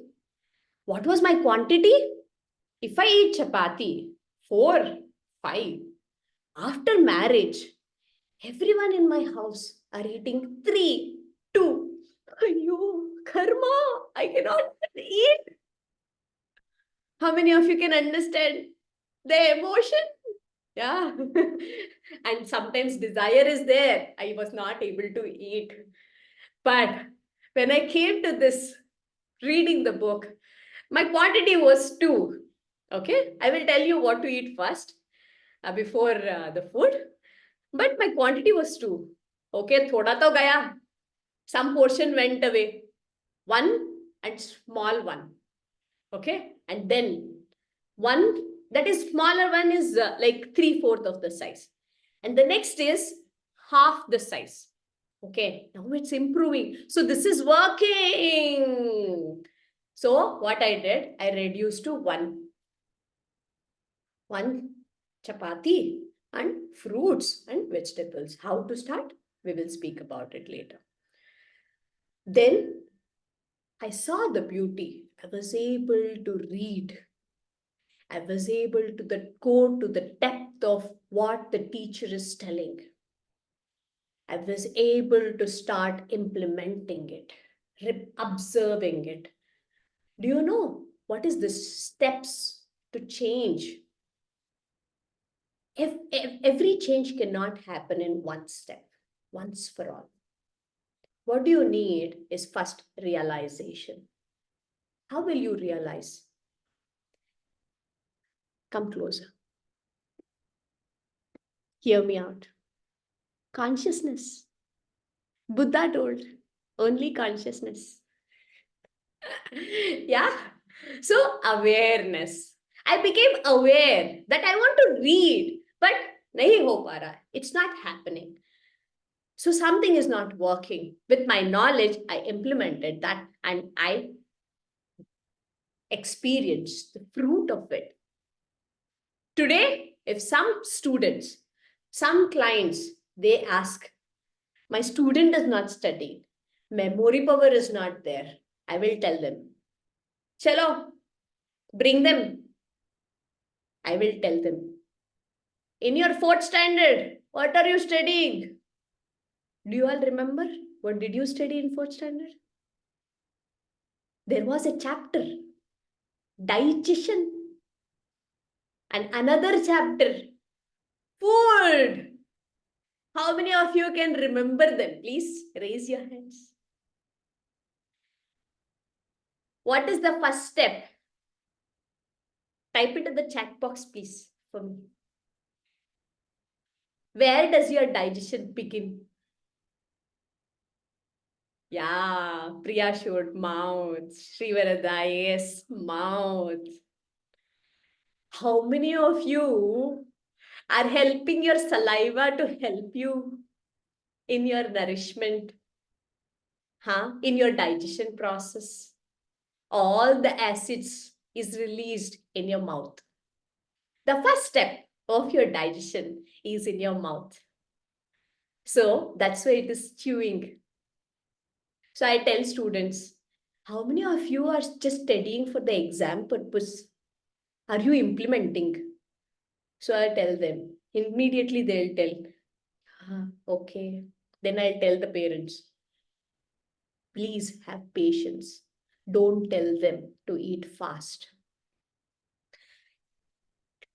What was my quantity? If I eat chapati, 4, 5. After marriage, everyone in my house are eating 3, 2. Ayyo, karma, I cannot eat. How many of you can understand the emotion? Yeah. And sometimes desire is there. I was not able to eat. But when I came to this reading the book, my quantity was 2. Okay. I will tell you what to eat first before the food. But my quantity was 2. Okay. Thoda to gaya. Some portion went away. 1 and small one. Okay. And then one that is smaller one is like 3/4 of the size. And the next is half the size. Okay, now it's improving. So this is working. So what I did, I reduced to one chapati and fruits and vegetables. How to start? We will speak about it later. Then I saw the beauty. I was able to read. I was able to go to the depth of what the teacher is telling. I was able to start implementing it, observing it. Do you know what is the steps to change? If every change cannot happen in one step, once for all. What do you need is first realization. How will you realize? Come closer. Hear me out. Consciousness. Buddha told, only consciousness. Yeah. So awareness. I became aware that I want to read, but nahi ho pa raha. It's not happening. So something is not working. With my knowledge, I implemented that and I experienced the fruit of it. Today, if some students, some clients, they ask, my student is not studying, memory power is not there, I will tell them, chalo, bring them. I will tell them. In your 4th standard, what are you studying? Do you all remember? What did you study in 4th standard? There was a chapter, digestion. And another chapter, food. How many of you can remember them? Please raise your hands. What is the first step? Type it in the chat box, please, for me. Where does your digestion begin? Yeah, Priya showed mouth. Srivarada, yes, mouth. How many of you are helping your saliva to help you in your nourishment? In your digestion process? All the acids is released in your mouth. The first step of your digestion is in your mouth. So that's why it is chewing. So I tell students, how many of you are just studying for the exam purpose? Are you implementing? So I tell them, immediately they'll tell, okay. Then I'll tell the parents, please have patience. Don't tell them to eat fast.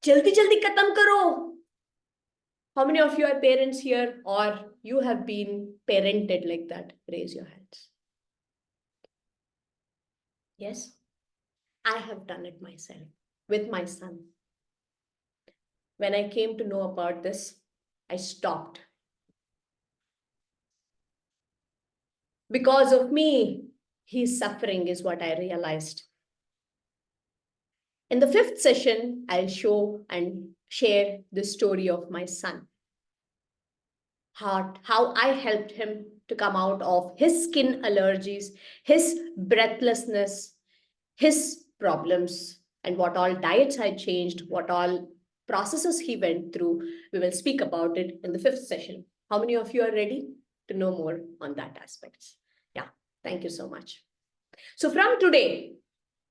Jaldi jaldi khatam karo. How many of you are parents here or you have been parented like that? Raise your hands. Yes? I have done it myself with my son. When I came to know about this, I stopped. Because of me, he's suffering is what I realized. In the 5th session, I'll show and share the story of my son. How I helped him to come out of his skin allergies, his breathlessness, his problems, and what all diets I changed, what all processes he went through. We will speak about it in the 5th session. How many of you are ready to know more on that aspects? Yeah, thank you so much. So from today,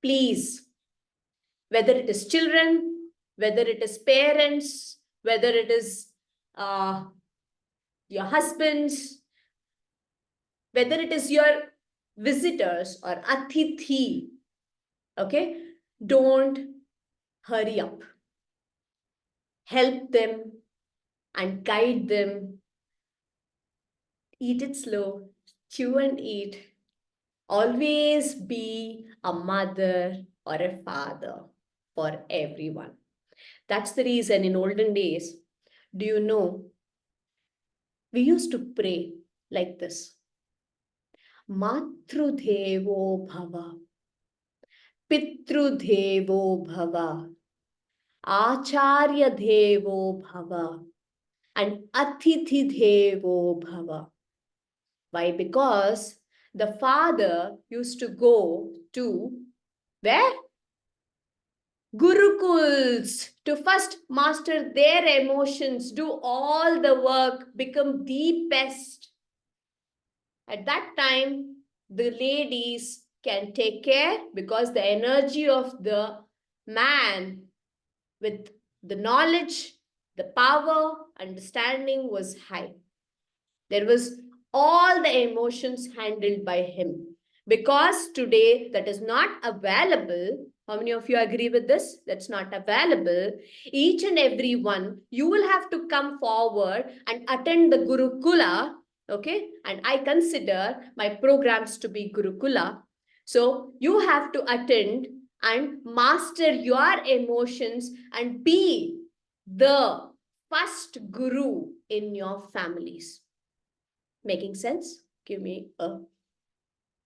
please, whether it is children, whether it is parents, whether it is your husbands, whether it is your visitors or atithi, okay, don't hurry up. Help them and guide them. Eat it slow, chew and eat. Always be a mother or a father for everyone. That's the reason in olden days, do you know, we used to pray like this. Matrudevo bhava, Pitrudevo bhava, Acharya devo bhava, and Atithi devo bhava. Why? Because the father used to go to where? Gurukuls, to first master their emotions, do all the work, become the best. At that time, the ladies can take care because the energy of the man with the knowledge, the power, understanding was high. There was all the emotions handled by him. Because today that is not available. How many of you agree with this? That's not available. Each and every one, you will have to come forward and attend the Gurukula. Okay. And I consider my programs to be Gurukula. So you have to attend and master your emotions and be the first guru in your families. Making sense? Give me a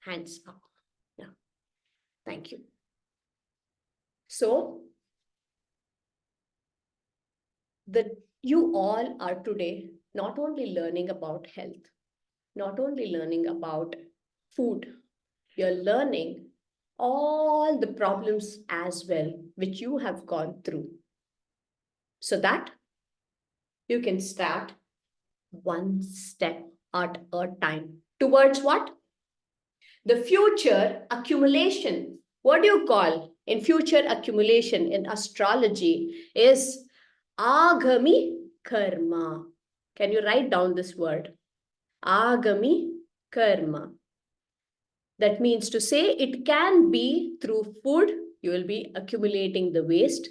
hands up. Yeah. Thank you. So, you all are today not only learning about health, not only learning about food, you're learning all the problems as well, which you have gone through. So that you can start one step at a time. Towards what? The future accumulation. What do you call in future accumulation in astrology is agami karma. Can you write down this word? Agami karma. That means to say it can be through food, you will be accumulating the waste.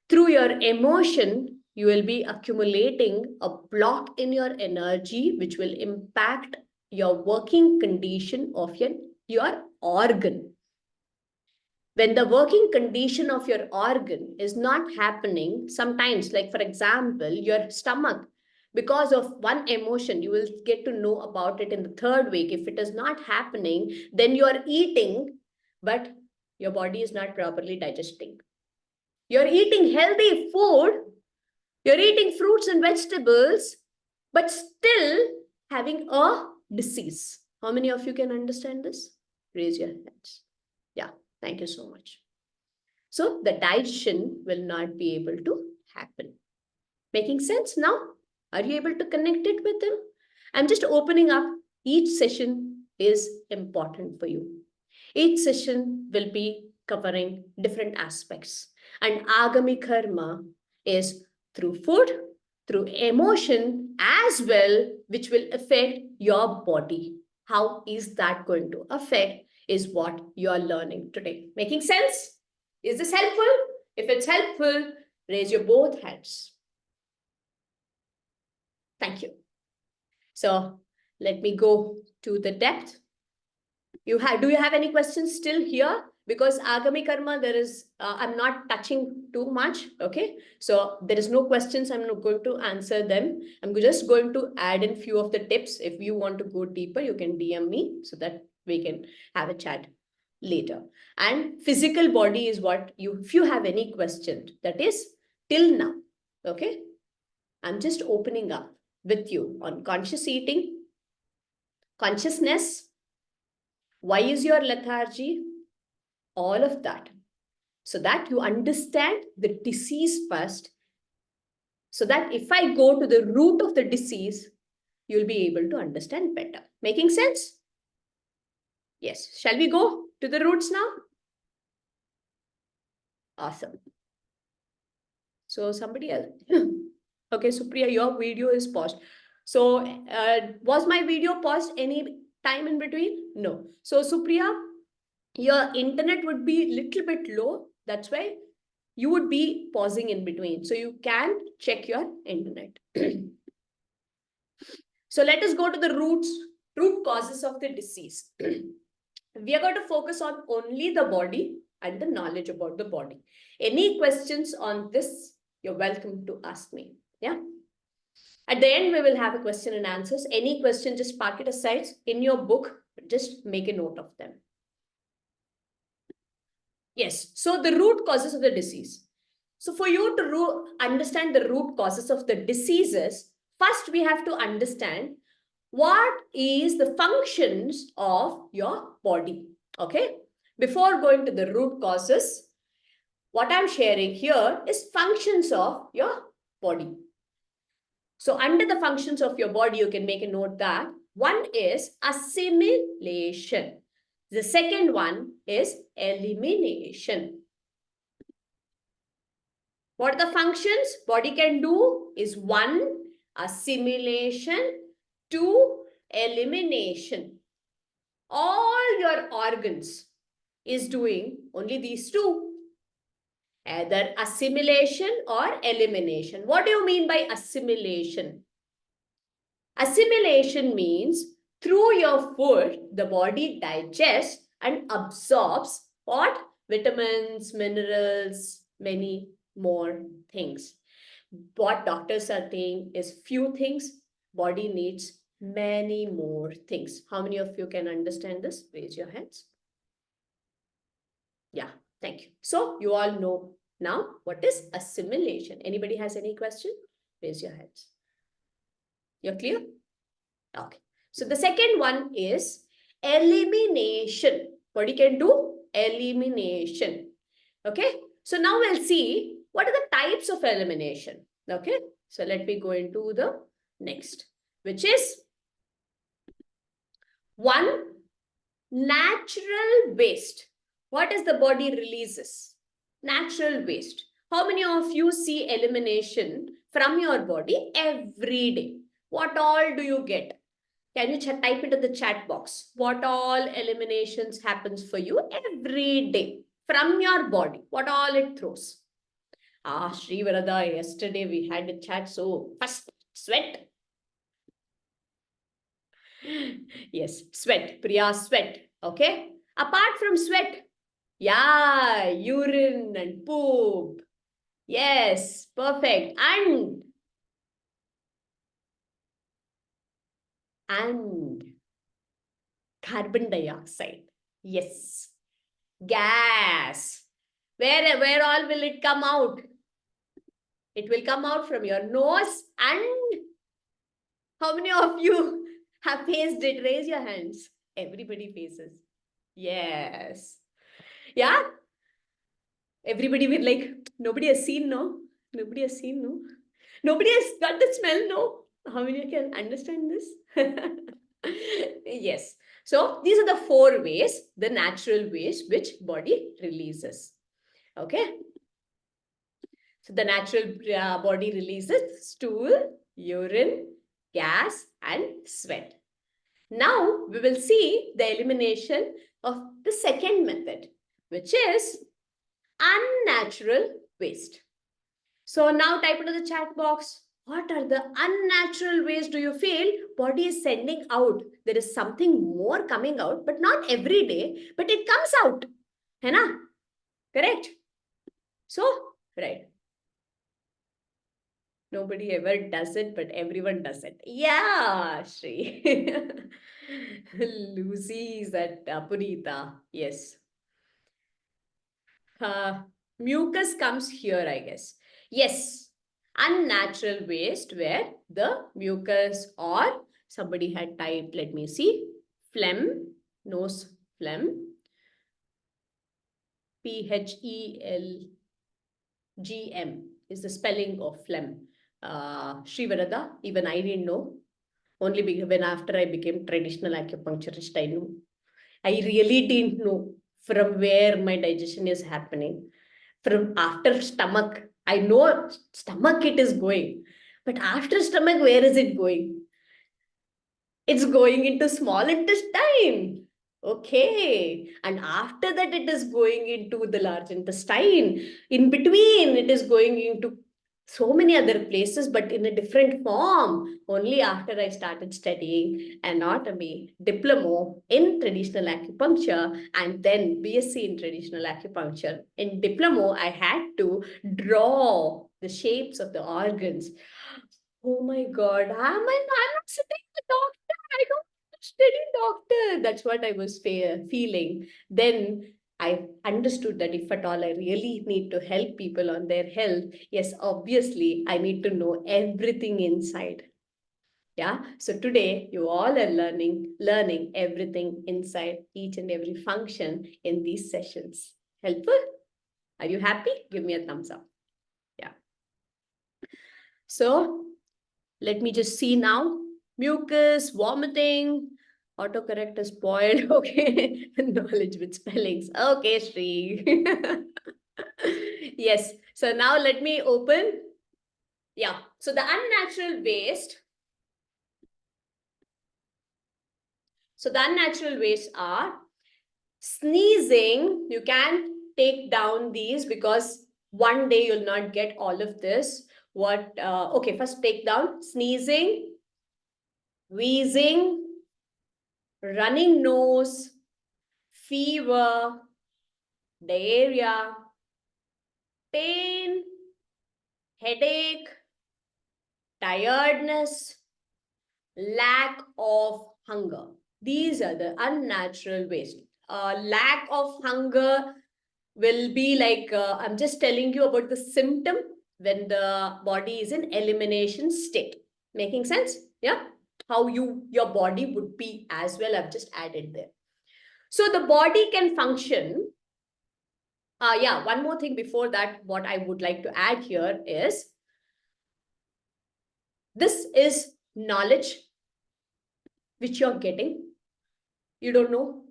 Through your emotion, you will be accumulating a block in your energy, which will impact your working condition of your organ. When the working condition of your organ is not happening, sometimes, like for example, your stomach, because of one emotion, you will get to know about it in the 3rd week. If it is not happening, then you are eating, but your body is not properly digesting. You're eating healthy food, you're eating fruits and vegetables, but still having a disease. How many of you can understand this? Raise your hands. Yeah, thank you so much. So the digestion will not be able to happen. Making sense now? Are you able to connect it with them? I'm just opening up. Each session is important for you. Each session will be covering different aspects. And Agami Karma is through food, through emotion as well, which will affect your body. How is that going to affect is what you are learning today. Making sense? Is this helpful? If it's helpful, raise your both hands. Thank you. So let me go to the depth. Do you have any questions still here? because agami karma, there is, I'm not touching too much. Okay. So there is no questions. I'm not going to answer them. I'm just going to add in few of the tips. If you want to go deeper, you can DM me so that we can have a chat later. And physical body is what you, if you have any question, that is till now. Okay. I'm just opening up with you on conscious eating, consciousness, why is your lethargy, all of that, so that you understand the disease first, so that if I go to the root of the disease, you'll be able to understand better. Making sense? Yes. Shall we go to the roots now? Awesome. So somebody else. Okay, Supriya, your video is paused. So was my video paused any time in between? No. So Supriya, your internet would be a little bit low. That's why you would be pausing in between. So you can check your internet. So let us go to the root causes of the disease. We are going to focus on only the body and the knowledge about the body. Any questions on this, you're welcome to ask me. Yeah. At the end, we will have a question and answers. Any question, just park it aside in your book. Just make a note of them. Yes. So the root causes of the disease. So for you to understand the root causes of the diseases, first we have to understand what is the functions of your body. Okay. Before going to the root causes, what I'm sharing here is functions of your body. So under the functions of your body, you can make a note that one is assimilation. The second one is elimination. What are the functions body can do is 1, assimilation, 2, elimination. All your organs is doing only these two. Either assimilation or elimination. What do you mean by assimilation? Assimilation means through your food, the body digests and absorbs what? Vitamins, minerals, many more things. What doctors are saying is few things, body needs many more things. How many of you can understand this? Raise your hands. Yeah, thank you. So you all know now what is assimilation. Anybody has any question? Raise your hands. You're clear? Okay. So the second one is elimination. Body can do elimination. Okay. So now we'll see what are the types of elimination. Okay. So let me go into the next, which is 1, natural waste. What is the body releases? Natural waste. How many of you see elimination from your body every day? What all do you get? Can you type it in the chat box? What all eliminations happens for you every day from your body? What all it throws? Sri Varada, yesterday we had a chat. So first, sweat. Yes, sweat. Priya, sweat. Okay. Apart from sweat, yeah, urine and poop. Yes, perfect. And carbon dioxide. Yes. Gas. Where all will it come out? It will come out from your nose. And how many of you have faced it? Raise your hands. Everybody faces. Yes. Yeah. Everybody will like, nobody has seen, no? Nobody has seen, no? Nobody has got the smell, no? How many can understand this? Yes. So these are the 4 ways, the natural ways which body releases. Okay. So the natural body releases stool, urine, gas, and sweat. Now we will see the elimination of the second method, which is unnatural waste. So now type into the chat box. What are the unnatural ways do you feel body is sending out? There is something more coming out, but not every day, but it comes out. है ना? Correct? So, right. Nobody ever does it, but everyone does it. Yeah, Shri. Lucy is at Punita. Yes. Mucus comes here, I guess. Yes. Unnatural waste where the mucus or somebody had typed, let me see, phlegm, nose phlegm, PHELGM is the spelling of phlegm. Srivarada, even I didn't know. Only when after I became traditional acupuncturist, I knew. I really didn't know from where my digestion is happening. From after stomach, I know stomach it is going. But after stomach, where is it going? It's going into small intestine. Okay. And after that, it is going into the large intestine. In between, it is going into so many other places, but in a different form. Only after I started studying anatomy, diploma in traditional acupuncture, and then BSc in traditional acupuncture. In diploma, I had to draw the shapes of the organs. Oh my God, I'm not sitting a doctor. I don't study doctor. That's what I was feeling. Then I understood that if at all I really need to help people on their health, yes, obviously I need to know everything inside. Yeah. So today you all are learning everything inside each and every function in these sessions. Helpful? Are you happy? Give me a thumbs up. Yeah. So let me just see now. Mucus, vomiting, autocorrect is spoiled. Okay. Knowledge with spellings. Okay, Sri. Yes. So now let me open. Yeah. So the unnatural waste. So the unnatural waste are sneezing. You can take down these because one day you'll not get all of this. What? Okay, first take down sneezing, wheezing, running nose, fever, diarrhea, pain, headache, tiredness, lack of hunger. These are the unnatural waste. Lack of hunger will be like, I'm just telling you about the symptom when the body is in elimination state. Making sense? Yeah? How your body would be as well. I've just added there. So the body can function. Yeah, one more thing before that, what I would like to add here is, this is knowledge which you're getting. You don't know.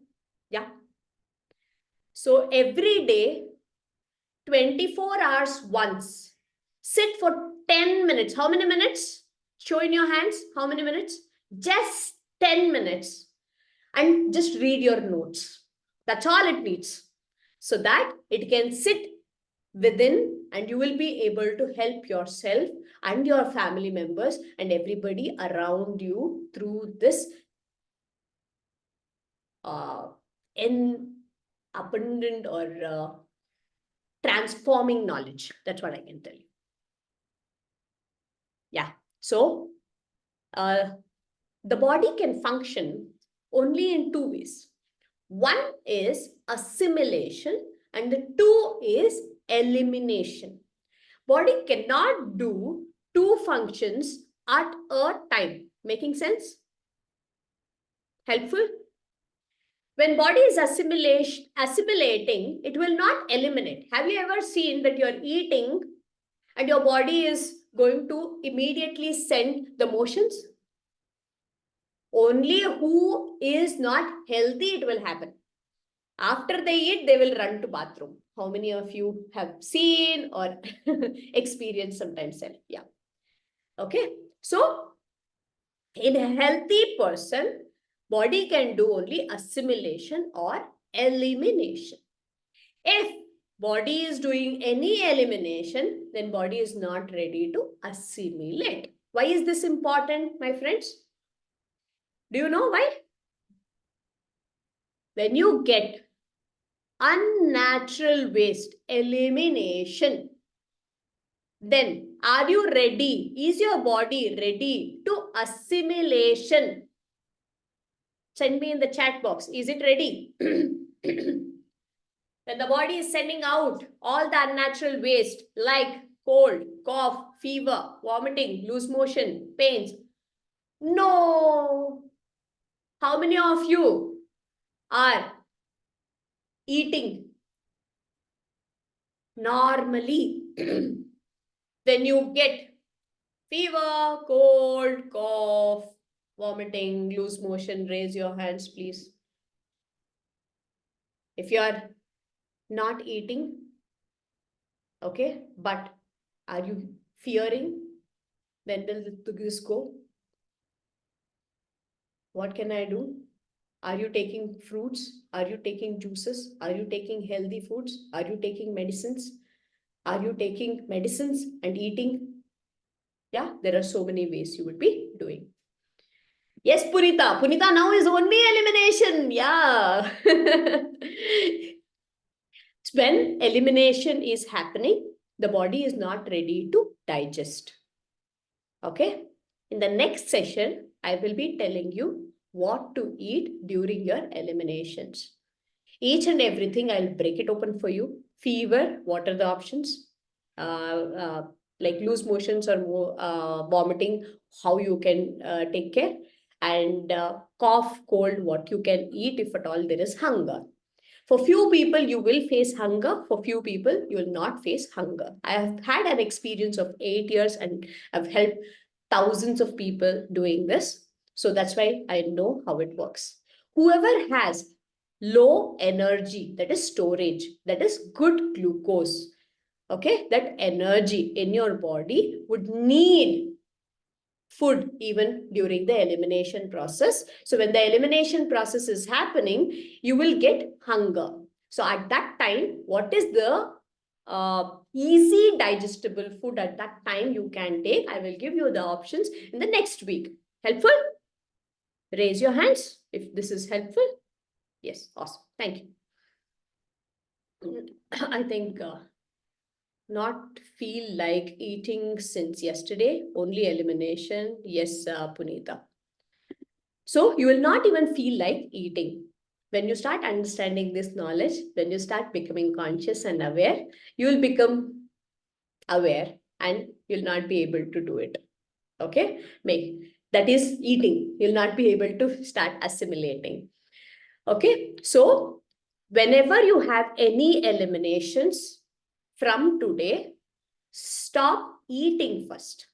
Yeah. So every day, 24 hours once, sit for 10 minutes. How many minutes? Show in your hands. How many minutes? Just 10 minutes. And just read your notes. That's all it needs. So that it can sit within and you will be able to help yourself and your family members and everybody around you through this in abundant or transforming knowledge. That's what I can tell you. Yeah. So the body can function only in two ways. One is assimilation and the two is elimination. Body cannot do two functions at a time. Making sense? Helpful? When body is assimilating, it will not eliminate. Have you ever seen that you're eating and your body is going to immediately send the motions? Only who is not healthy, it will happen. After they eat, they will run to bathroom. How many of you have seen or experienced sometimes? Yeah. Okay. So in a healthy person, body can do only assimilation or elimination. If body is doing any elimination, then body is not ready to assimilate. Why is this important, my friends? Do you know why? When you get unnatural waste elimination. Then, are you ready? Is your body ready to assimilation? Send me in the chat box. Is it ready? When the body is sending out all the unnatural waste like cold, cough, fever, vomiting, loose motion, pains. No. How many of you are eating normally? When you get fever, cold, cough, vomiting, loose motion, raise your hands, please. If you are not eating, okay, but are you fearing? When will this go? What can I do? Are you taking fruits? Are you taking juices? Are you taking healthy foods? Are you taking medicines? Are you taking medicines and eating? Yeah, there are so many ways you would be doing. Yes, Punita. Punita now is only elimination. Yeah. When elimination is happening, the body is not ready to digest. Okay. In the next session, I will be telling you what to eat during your eliminations. Each and everything, I'll break it open for you. Fever, what are the options? Like loose motions or vomiting, how you can take care. And cough, cold, what you can eat if at all there is hunger. For few people, you will face hunger. For few people, you will not face hunger. I have had an experience of 8 years and I've helped thousands of people doing this. So that's why I know how it works. Whoever has low energy, that is storage, that is good glucose, okay, that energy in your body would need food even during the elimination process. So when the elimination process is happening, you will get hunger. So at that time, what is the easy digestible food at that time you can take? I will give you the options in the next week. Helpful? Raise your hands if this is helpful. Yes, awesome. Thank you. I think not feel like eating since yesterday, only elimination. Yes, Punita. So you will not even feel like eating. When you start understanding this knowledge, when you start becoming conscious and aware, you will become aware and you'll not be able to do it. Okay? That is eating. You'll not be able to start assimilating. Okay? So whenever you have any eliminations from today, stop eating first.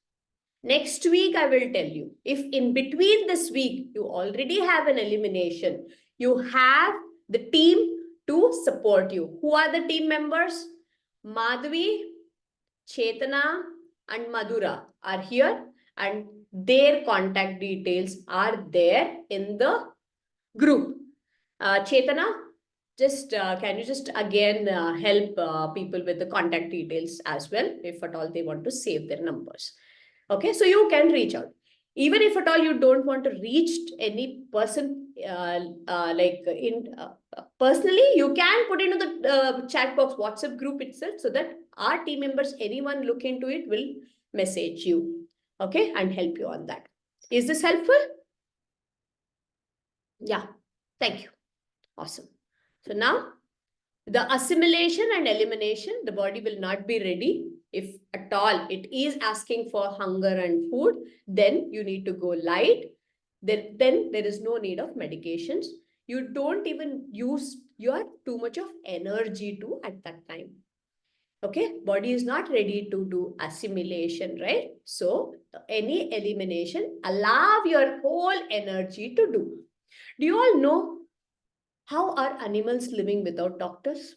Next week, I will tell you, if in between this week, you already have an elimination, you have the team to support you. Who are the team members? Madhvi, Chetana, and Madhura are here, and their contact details are there in the group. Chetana, just can you just again help people with the contact details as well, if at all they want to save their numbers. Okay, so you can reach out. Even if at all you don't want to reach any person personally, you can put into the chat box WhatsApp group itself, so that our team members, anyone look into it, will message you, okay, and help you on that. Is this helpful? Yeah, thank you. Awesome. So now, the assimilation and elimination, the body will not be ready. If at all it is asking for hunger and food, then you need to go light. Then there is no need of medications. You don't even use your too much of energy to at that time. Okay, body is not ready to do assimilation, right? So any elimination, allow your whole energy to do. Do you all know how are animals living without doctors?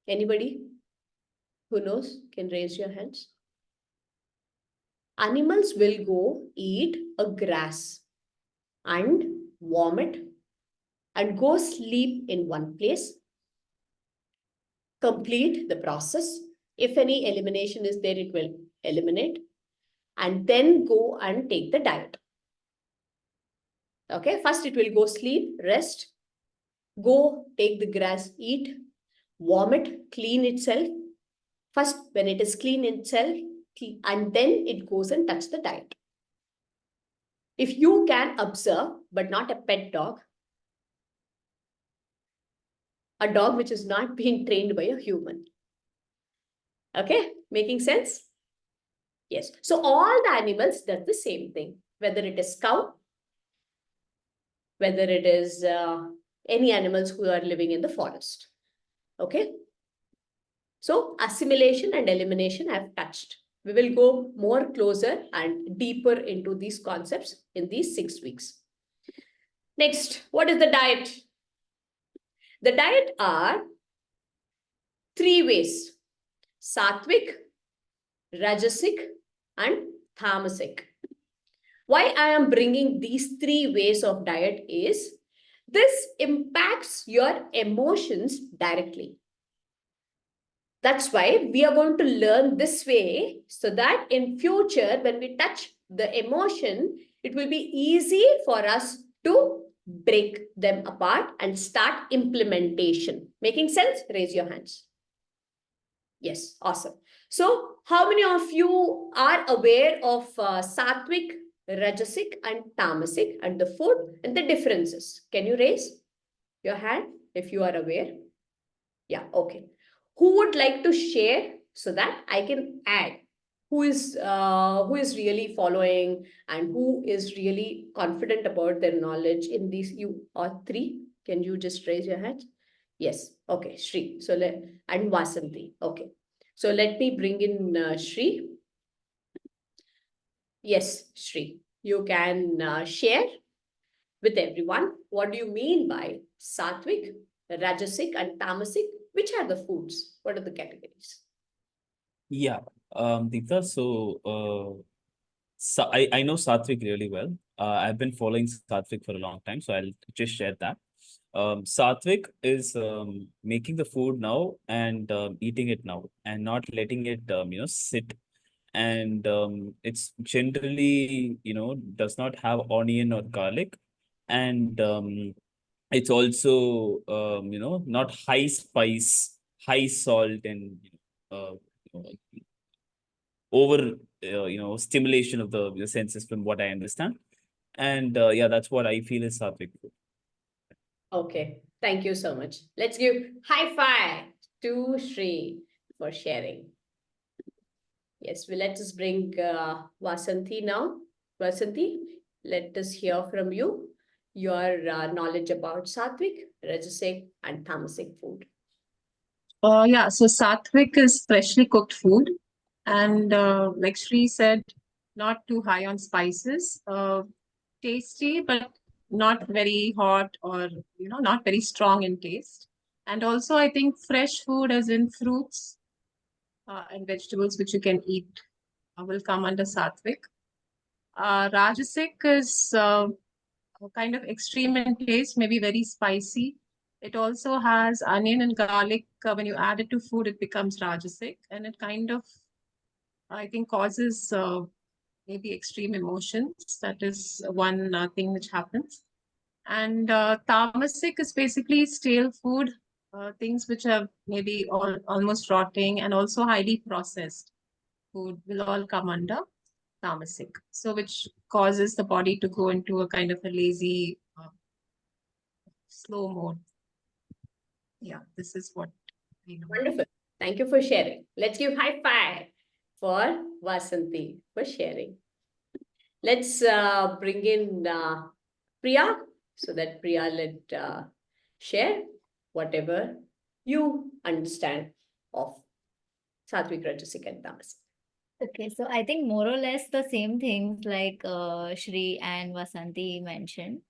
Anybody who knows can raise your hands. Animals will go eat a grass and vomit and go sleep in one place, complete the process. If any elimination is there, it will eliminate and then go and take the diet. Okay, first it will go sleep, rest, go take the grass, eat, warm it, clean itself. First, when it is clean itself, and then it goes and touch the diet. If you can observe, but not a pet dog, a dog which is not being trained by a human. Okay, making sense? Yes. So all the animals does the same thing, whether it is cow, whether it is any animals who are living in the forest. Okay. So assimilation and elimination I've touched. We will go more closer and deeper into these concepts in these 6 weeks. Next, what is the diet? The diet are 3 ways: sattvic, rajasic, and tamasic. Why I am bringing these 3 ways of diet is this impacts your emotions directly. That's why we are going to learn this way, so that in future, when we touch the emotion, it will be easy for us to break them apart and start implementation. Making sense? Raise your hands. Yes, awesome. So how many of you are aware of sattvic, rajasic, and tamasic and the food and the differences? Can you raise your hand if you are aware? Yeah, okay. Who would like to share so that I can add who is really following and who is really confident about their knowledge in these? You or 3? Can you just raise your hand? Yes. Okay, Shri. So and Vasanti. Okay. So let me bring in Shri. Yes, Shri. You can share with everyone. What do you mean by sattvic, rajasic, and tamasic? Which are the foods? What are the categories? Yeah, Deepta, I know Satvik really well. I've been following Satvik for a long time, so I'll just share that. Satvik is making the food now and eating it now and not letting it sit. And it's generally does not have onion or garlic, and it's also not high spice, high salt, and uh, you know, over stimulation of the senses, from what I understand. And yeah, that's what I feel is sattvic food. Okay, thank you so much. Let's give high five to Shri for sharing. Yes, let us bring Vasanti now. Vasanti, let us hear from you your knowledge about sattvic, rajasic, and tamasic food. Yeah, so sattvic is freshly cooked food. And like Shri said, not too high on spices. Tasty, but not very hot or, not very strong in taste. And also, I think fresh food, as in fruits and vegetables, which you can eat, will come under sattvic. Rajasic is kind of extreme in taste, maybe very spicy. It also has onion and garlic. When you add it to food, it becomes rajasic, and it kind of, I think, causes maybe extreme emotions. That is one thing which happens. And tamasic is basically stale food, things which are maybe almost rotting, and also highly processed food will all come under tamasic. So which causes the body to go into a kind of a lazy, slow mode. Yeah, this is what I know. Wonderful. Thank you for sharing. Let's give high five for Vasanti for sharing. Let's bring in Priya, so that Priya let share whatever you understand of sattvic, rajasic, and tamasic. Okay, so I think more or less the same things like Shri and Vasanti mentioned.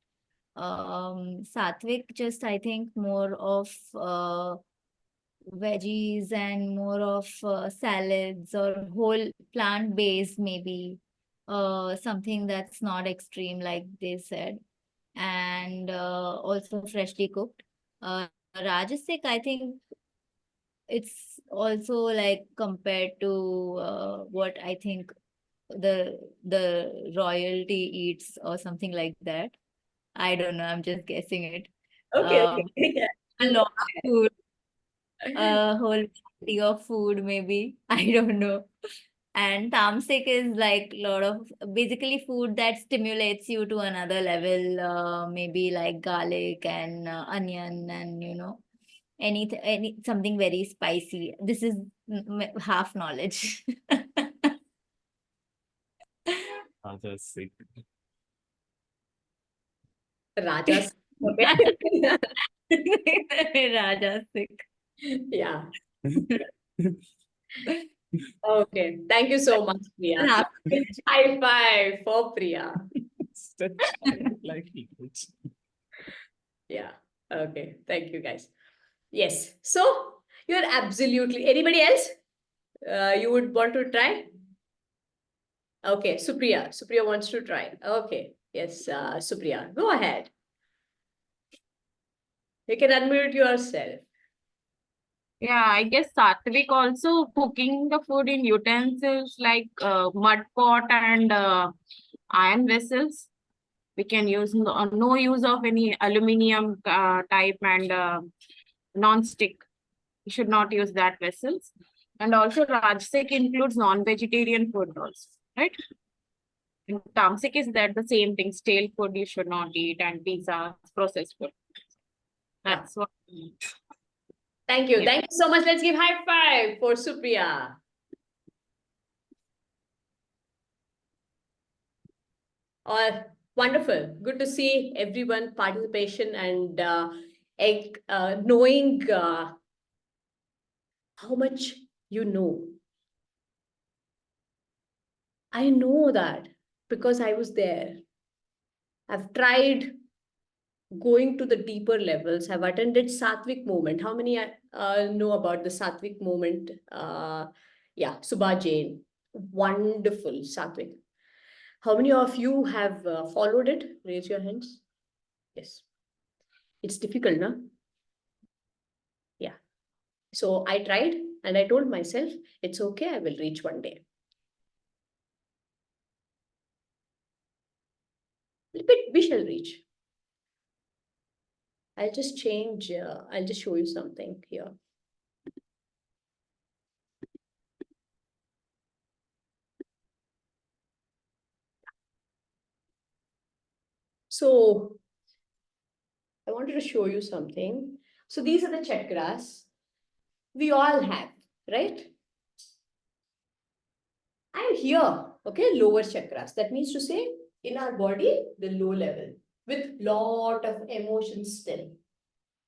Sattvic, just I think more of veggies and more of salads or whole plant-based, maybe something that's not extreme like they said, and also freshly cooked. Rajasic, I think it's also like compared to what I think the royalty eats or something like that. I don't know, I'm just guessing it. Okay, Uh, okay. a lot of food, a whole variety of food, maybe. I don't know. And tamasic is like a lot of basically food that stimulates you to another level, maybe like garlic and onion and any something very spicy. This is half knowledge. Fantastic. Rajas. Okay. Raja sick. Yeah. Okay. Thank you so much, Priya. Half High five for Priya. Such like language. Yeah. Okay. Thank you, guys. Yes. So you're absolutely. Anybody else? You would want to try? Okay, Supriya. Supriya wants to try. Okay. Yes, Supriya. Go ahead. You can unmute yourself. Yeah, I guess Satvik also cooking the food in utensils like mud pot and iron vessels. We can use no use of any aluminium type and non-stick. We should not use that vessels. And also Rajsik includes non-vegetarian food also, right? And Tamsik is that the same thing. Stale food you should not eat and pizza, processed food. That's what. Thank you. Yeah. Thank you so much. Let's give high five for Supriya. Wonderful. Good to see everyone participation and knowing how much you know. I know that because I was there. I've tried going to the deeper levels. I've attended Satvik movement. How many know about the Satvik movement? Yeah, Subha Jain. Wonderful Satvik. How many of you have followed it? Raise your hands. Yes. It's difficult, no? Yeah. So I tried and I told myself, it's okay, I will reach one day. We shall reach. I'll just change, I'll just show you something here. So I wanted to show you something. So these are the chakras we all have, right? I'm here, okay, lower chakras. That means to say in our body, the low level with lot of emotions still.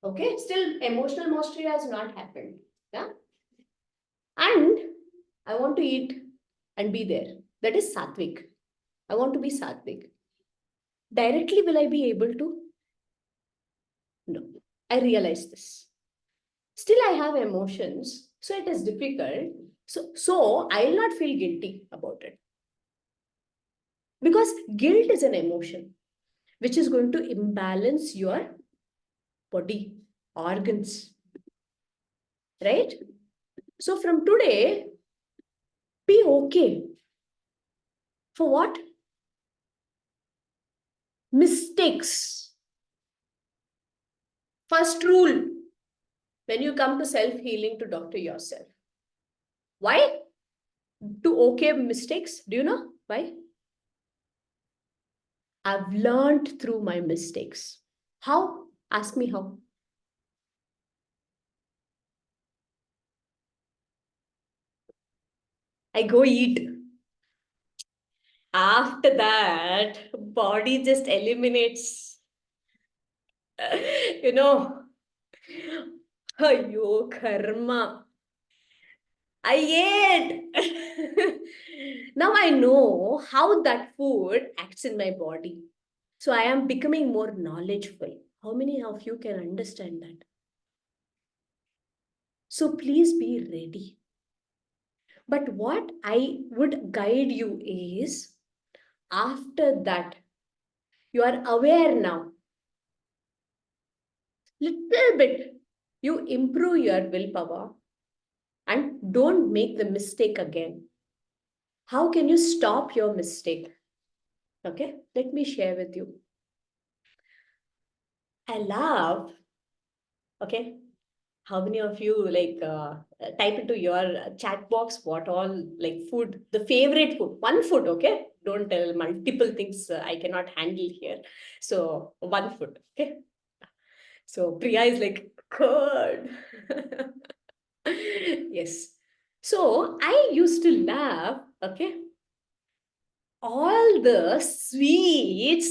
Okay, still emotional mastery has not happened. Yeah. And I want to eat and be there. That is sattvic. I want to be sattvic. Directly will I be able to? No. I realize this. Still I have emotions. So it is difficult. So I'll not feel guilty about it. Because guilt is an emotion which is going to imbalance your body, organs. Right? So from today, be okay. For what? Mistakes. First rule when you come to self-healing to doctor yourself. Why? To okay mistakes. Do you know why? I've learned through my mistakes. How? Ask me how. I go eat. After that, body just eliminates. You know, Ayo, karma. I ate. Now I know how that food acts in my body. So I am becoming more knowledgeable. How many of you can understand that? So please be ready. But what I would guide you is after that, you are aware now. Little bit, you improve your willpower and don't make the mistake again. How can you stop your mistake? Okay, let me share with you. I love, okay, how many of you like type into your chat box what all like food, the favorite food, one food, okay? Don't tell multiple things I cannot handle here. So one food, okay? So Priya is like, good. Yes. So I used to love, okay, all the sweets,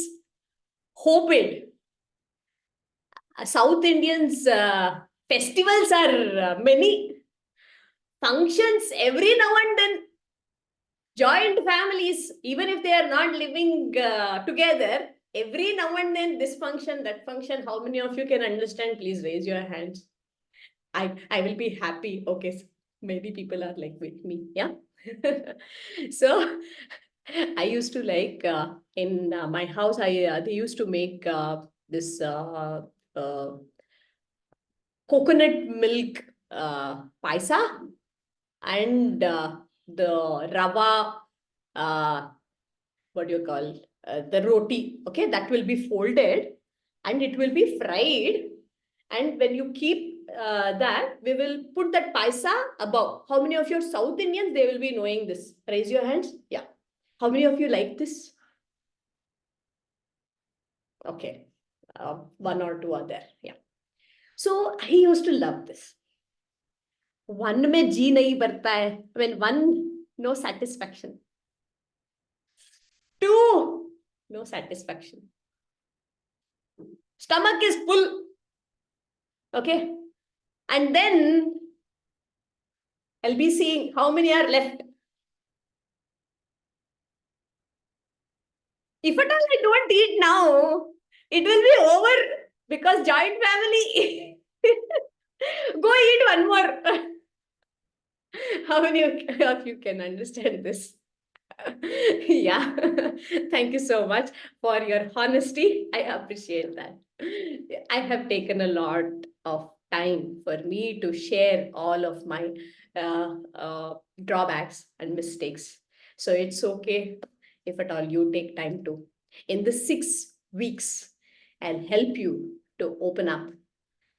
hoped. South Indians festivals are many, functions every now and then, joint families, even if they are not living together, every now and then this function, that function. How many of you can understand? Please raise your hands. I will be happy. Okay, so maybe people are like with me. Yeah. So I used to like in my house, they used to make this coconut milk paisa and the rava, what do you call, the roti, okay, that will be folded and it will be fried. And when you keep that, we will put that paisa above. How many of you are South Indians? They will be knowing this. Raise your hands. Yeah. How many of you like this? Okay. One or two are there. Yeah. So I used to love this. One में जी नहीं भरता है. When one, no satisfaction. Two, no satisfaction. Stomach is full. Okay. And then I'll be seeing how many are left. If at all I don't eat now, it will be over because joint family. Go eat one more. How many of you can understand this? Yeah. Thank you so much for your honesty. I appreciate that. I have taken a lot of time for me to share all of my drawbacks and mistakes. So it's okay if at all you take time to. In the 6 weeks, I'll help you to open up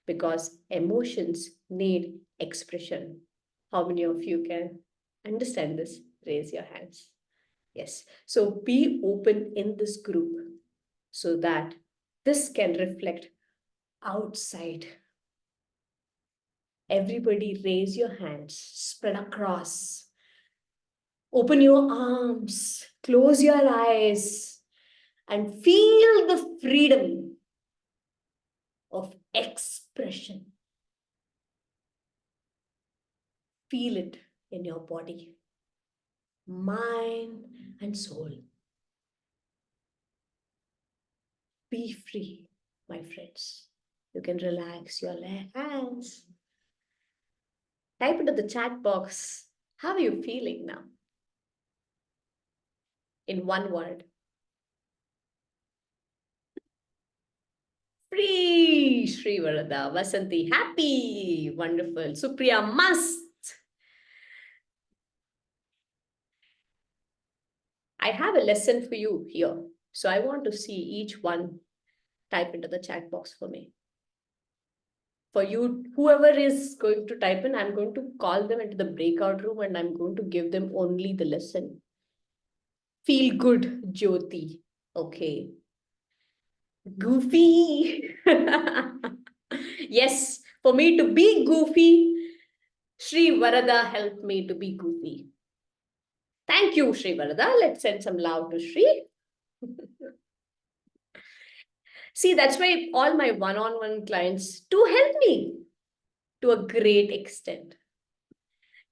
because emotions need expression. How many of you can understand this? Raise your hands. Yes. So be open in this group so that this can reflect outside. Everybody raise your hands, spread across. Open your arms, close your eyes, and feel the freedom of expression. Feel it in your body, mind, and soul. Be free, my friends. You can relax your hands. Type into the chat box. How are you feeling now? In one word. Free, Sri Varada, Vasanti, happy, wonderful. Supriya, must. I have a lesson for you here. So I want to see each one type into the chat box for me. For you, whoever is going to type in, I'm going to call them into the breakout room and I'm going to give them only the lesson. Feel good, Jyoti. Okay. Goofy. Yes, for me to be goofy, Sri Varada helped me to be goofy. Thank you, Sri Varada. Let's send some love to Sri. See, that's why all my one-on-one clients do help me to a great extent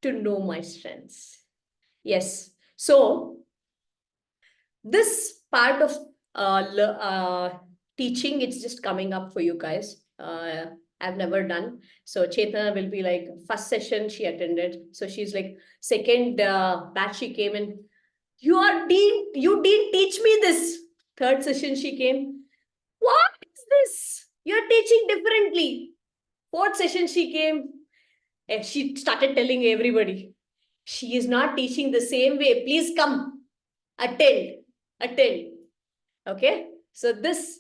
to know my strengths. Yes. So this part of teaching, it's just coming up for you guys. I've never done. So Chetna will be like, first session she attended. So she's like, second batch she came in. You didn't teach me this. Third session she came. What is this? You're teaching differently. Fourth session she came. And she started telling everybody, she is not teaching the same way. Please come, attend. Okay. So this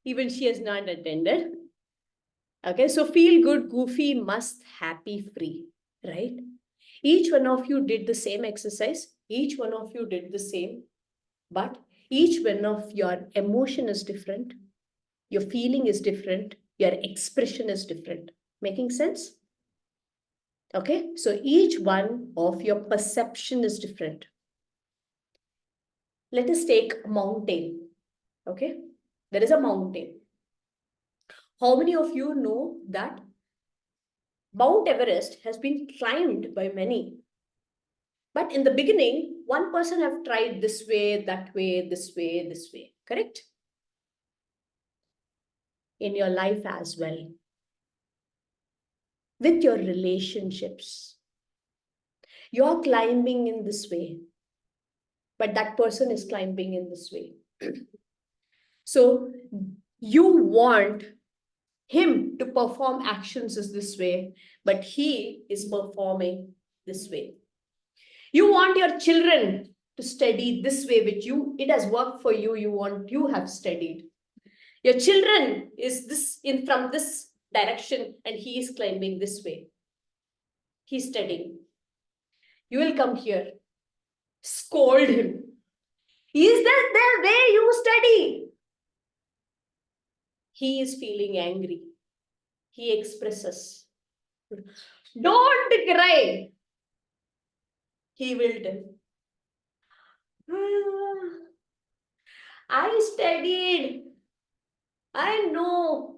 Even she has not attended. Okay, so feel good, goofy, must, happy, free, right? Each one of you did the same exercise. Each one of you did the same, but each one of your emotion is different. Your feeling is different. Your expression is different. Making sense? Okay, so each one of your perception is different. Let us take a mountain. Okay, there is a mountain. How many of you know that Mount Everest has been climbed by many? But in the beginning, one person have tried this way, that way, this way, this way. Correct? In your life as well. With your relationships. You're climbing in this way, but that person is climbing in this way. So you want him to perform actions is this way, but he is performing this way. You want your children to study this way with you. It has worked for you. You have studied. Your children is this in from this direction and he is climbing this way. He's studying. You will come here, scold him. Is that the way you study? He is feeling angry. He expresses. Don't cry. He will tell. I studied. I know.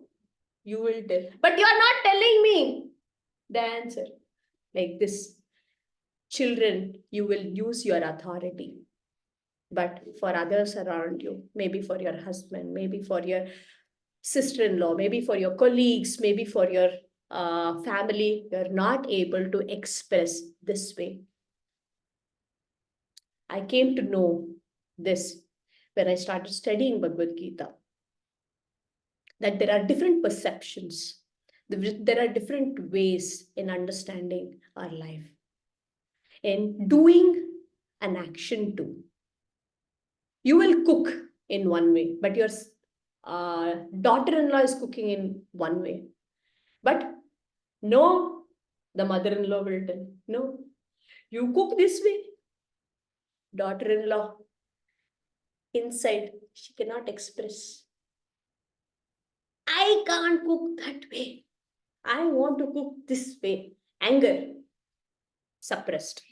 You will tell. But you are not telling me the answer. Like this. Children, you will use your authority. But for others around you, maybe for your husband, maybe for your sister-in-law, maybe for your colleagues, maybe for your family, you're not able to express this way. I came to know this when I started studying Bhagavad Gita, that there are different perceptions. There are different ways in understanding our life. In doing an action too. You will cook in one way, but your daughter-in-law is cooking in one way. But no, the mother-in-law will tell, no, you cook this way. Daughter-in-law, inside, she cannot express. I can't cook that way. I want to cook this way. Anger, suppressed.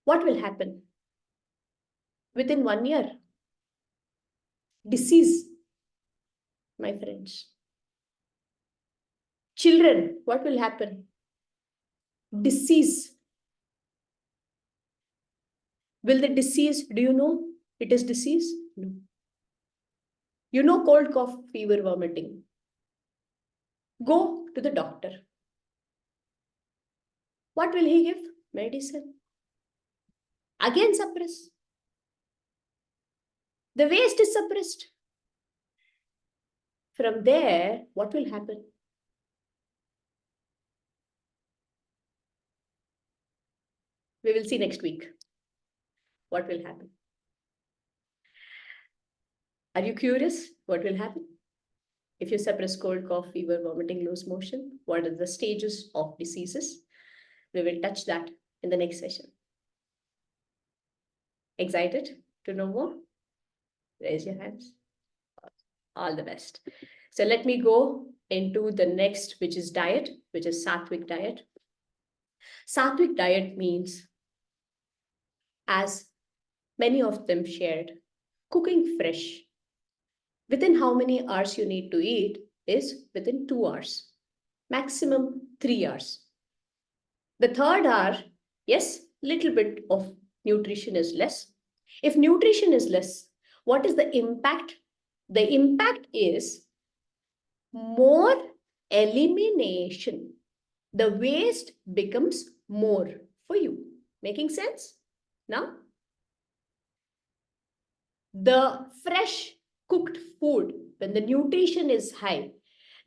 What will happen? Within 1 year, disease, my friends. Children, what will happen? Disease. Will the disease, do you know it is disease? No. You know cold, cough, fever, vomiting. Go to the doctor. What will he give? Medicine. Again suppress. The waste is suppressed. From there, what will happen? We will see next week. What will happen? Are you curious? What will happen? If you suppress cold, cough, fever, vomiting, loose motion, what are the stages of diseases? We will touch that in the next session. Excited to know more? Raise your hands. All the best. So let me go into the next, which is diet, which is Sattvic diet. Sattvic diet means, as many of them shared, cooking fresh. Within how many hours you need to eat is within 2 hours, maximum 3 hours. The third hour, yes, little bit of nutrition is less. If nutrition is less, what is the impact? The impact is more elimination. The waste becomes more for you. Making sense? Now, the fresh cooked food, when the nutrition is high,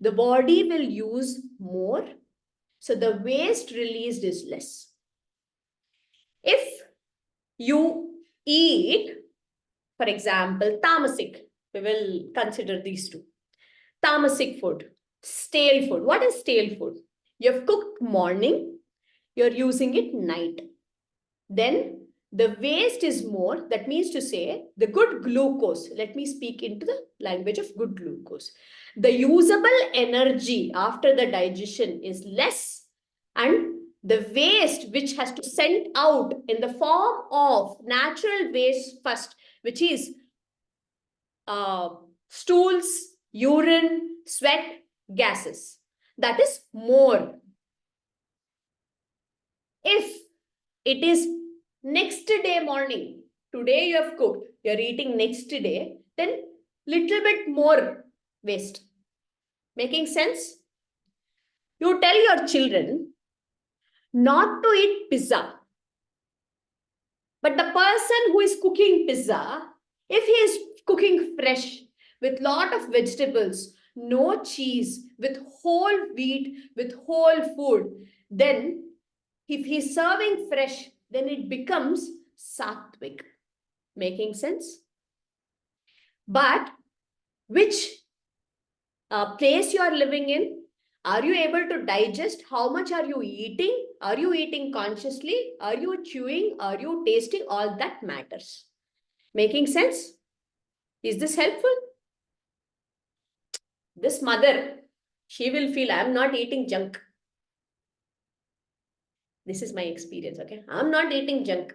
the body will use more, so the waste released is less. If you eat, for example, tamasic, We will consider these two. Tamasic food, stale food. What is stale food? You have cooked morning, you're using it night. Then the waste is more. That means to say the good glucose. Let me speak into the language of good glucose. The usable energy after the digestion is less, and the waste which has to send out in the form of natural waste first, which is stools, urine, sweat, gases. That is more. If it is next day morning, today you have cooked, you are eating next day, then little bit more waste. Making sense? You tell your children not to eat pizza. But the person who is cooking pizza, if he is cooking fresh with lot of vegetables, no cheese, with whole wheat, with whole food, then if he's serving fresh, then it becomes sattvic. Making sense? But which place you are living in, are you able to digest? How much are you eating? Are you eating consciously? Are you chewing? Are you tasting? All that matters. Making sense? Is this helpful? This mother, she will feel, I'm not eating junk. This is my experience, okay? I'm not eating junk.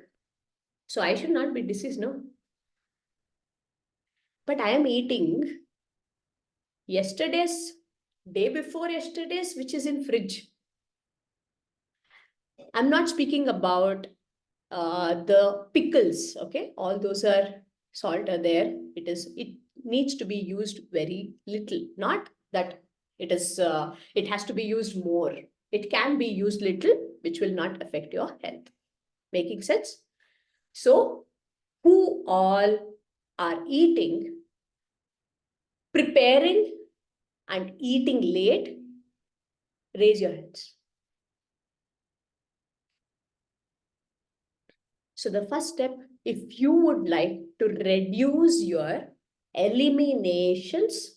So I should not be diseased, no? But I am eating yesterday's, day before yesterday's, which is in fridge. I'm not speaking about the pickles, okay? All those are salt are there. It needs to be used very little. Not that it has to be used more. It can be used little, which will not affect your health. Making sense? So, who all are eating, preparing, and eating late? Raise your hands. So the first step, if you would like to reduce your eliminations,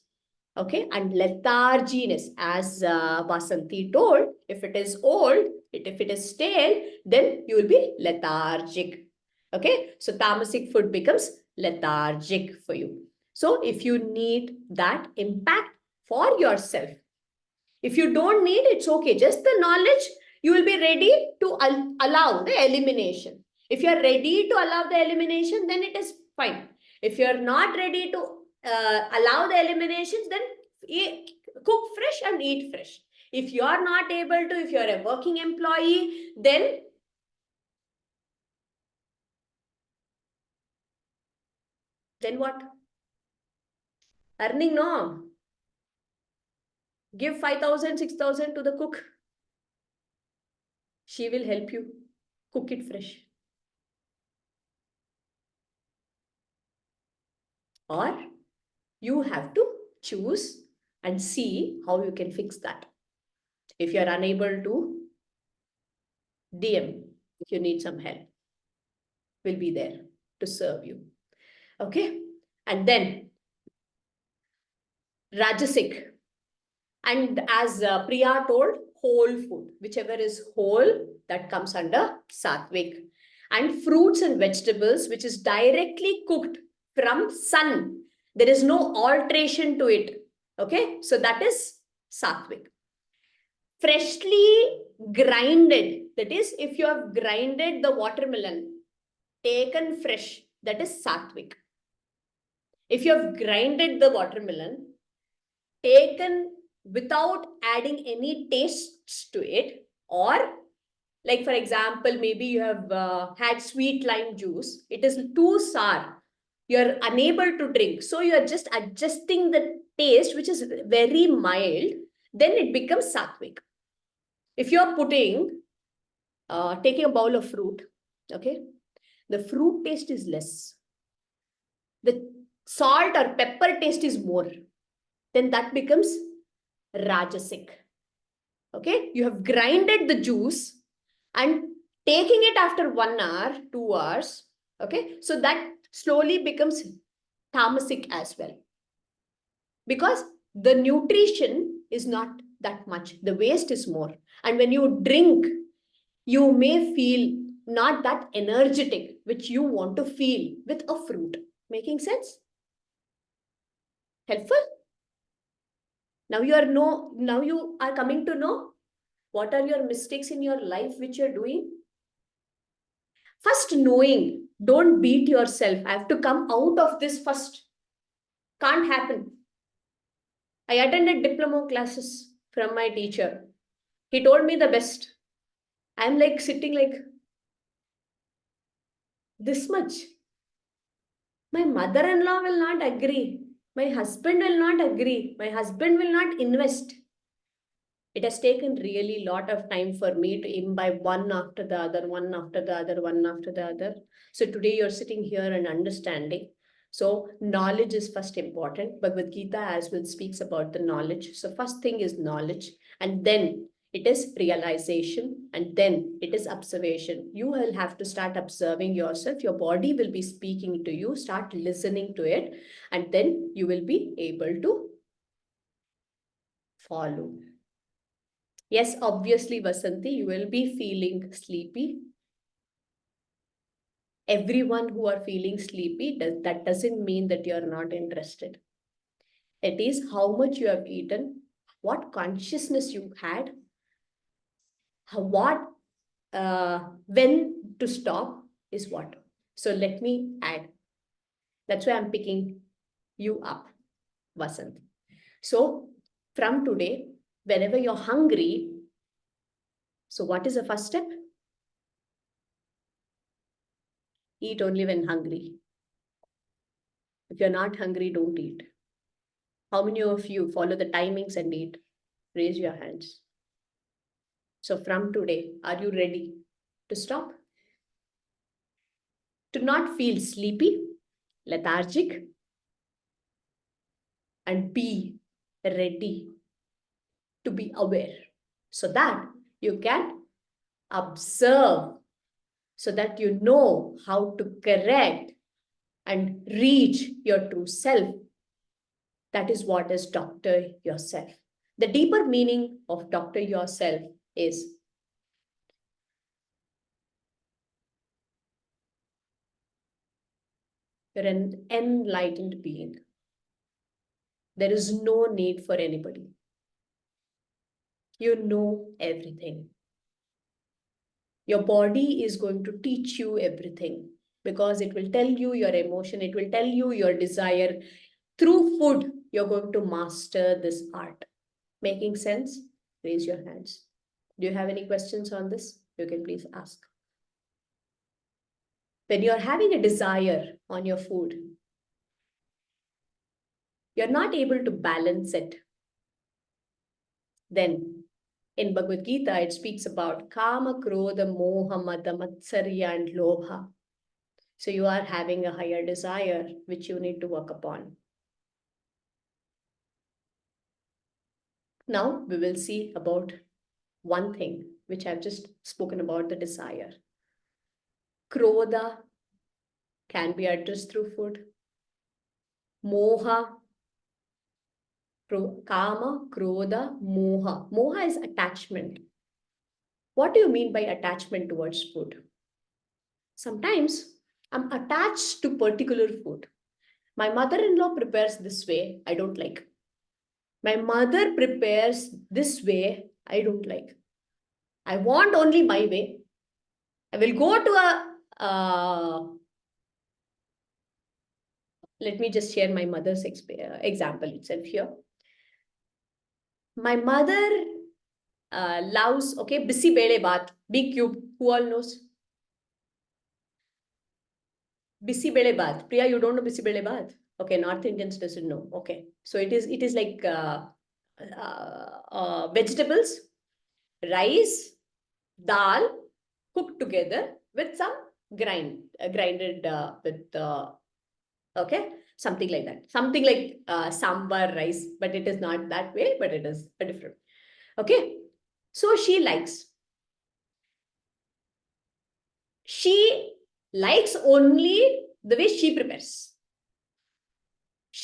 okay, and letharginess, as Vasanti told, if it is old, if it is stale, then you will be lethargic. Okay, so tamasic food becomes lethargic for you. So if you need that impact for yourself, if you don't need, it's okay. Just the knowledge, you will be ready to allow the elimination. If you are ready to allow the elimination, then it is fine. If you are not ready to allow the eliminations, then cook fresh and eat fresh. If you are not able to, if you are a working employee, then what? Earning, no. Give 5,000, 6,000 to the cook. She will help you cook it fresh. Or you have to choose and see how you can fix that. If you are unable to, DM, if you need some help, we'll be there to serve you. Okay? And then Rajasic. And as Priya told, whole food, whichever is whole, that comes under Sattvic. And fruits and vegetables, which is directly cooked from sun. There is no alteration to it. Okay, so that is Sattvic. Freshly grinded, that is, if you have grinded the watermelon, taken fresh, that is Sattvic. If you have grinded the watermelon, taken without adding any tastes to it, or like for example, maybe you have had sweet lime juice, it is too sour, you're unable to drink, so you're just adjusting the taste, which is very mild, then it becomes Sattvic. If you're putting, taking a bowl of fruit, okay, the fruit taste is less, the salt or pepper taste is more, then that becomes Rajasic. Okay, you have grinded the juice and taking it after 1 hour, 2 hours. Okay, so that slowly becomes Tamasic as well. because the nutrition is not that much. The waste is more. And when you drink, you may feel not that energetic, which you want to feel with a fruit. Making sense? Helpful? Now you are coming to know what are your mistakes in your life which you're doing. First knowing, don't beat yourself. I have to come out of this first. Can't happen. I attended diploma classes from my teacher. He told me the best. I'm like sitting like this much. My mother-in-law will not agree. My husband will not agree. My husband will not invest. It has taken really a lot of time for me to imbibe one after the other, one after the other, one after the other. So today you're sitting here and understanding. So knowledge is first important. Bhagavad Gita as well speaks about the knowledge. So first thing is knowledge, and then it is realization, and then it is observation. You will have to start observing yourself. Your body will be speaking to you. Start listening to it, and then you will be able to follow. Yes, obviously, Vasanti, you will be feeling sleepy. Everyone who are feeling sleepy, that doesn't mean that you are not interested. It is how much you have eaten, what consciousness you had, when to stop is what. So let me add. That's why I'm picking you up, Vasanti. So from today, whenever you're hungry, so what is the first step? Eat only when hungry. If you're not hungry, don't eat. How many of you follow the timings and eat? Raise your hands. So from today, are you ready to stop? To not feel sleepy, lethargic, and be ready to be aware so that you can observe, so that you know how to correct and reach your true self. That is what is doctor yourself. The deeper meaning of doctor yourself is you're an enlightened being. There is no need for anybody. You know everything. Your body is going to teach you everything because it will tell you your emotion, it will tell you your desire. Through food, you're going to master this art. Making sense? Raise your hands. Do you have any questions on this? You can please ask. When you're having a desire on your food, you're not able to balance it. Then in Bhagavad Gita, it speaks about Kama, Krodha, Moha, Mada, Matsarya, and Lobha. So you are having a higher desire, which you need to work upon. Now we will see about one thing, which I've just spoken about, the desire. Krodha can be addressed through food. Moha, Kama, Krodha, Moha. Moha is attachment. What do you mean by attachment towards food? Sometimes I'm attached to particular food. My mother-in-law prepares this way, I don't like. My mother prepares this way, I don't like. I want only my way. I will go to let me just share my mother's example itself here. My mother loves, okay, bisi bele baat, big cube, who all knows? Bisi bele baat. Priya, you don't know bisi bele baat? Okay, North Indians doesn't know. Okay, so it is like vegetables, rice, dal cooked together with some grinded with okay, something like that, something like sambar rice, but it is not that way, but it is a different. Okay, so she likes only the way she prepares.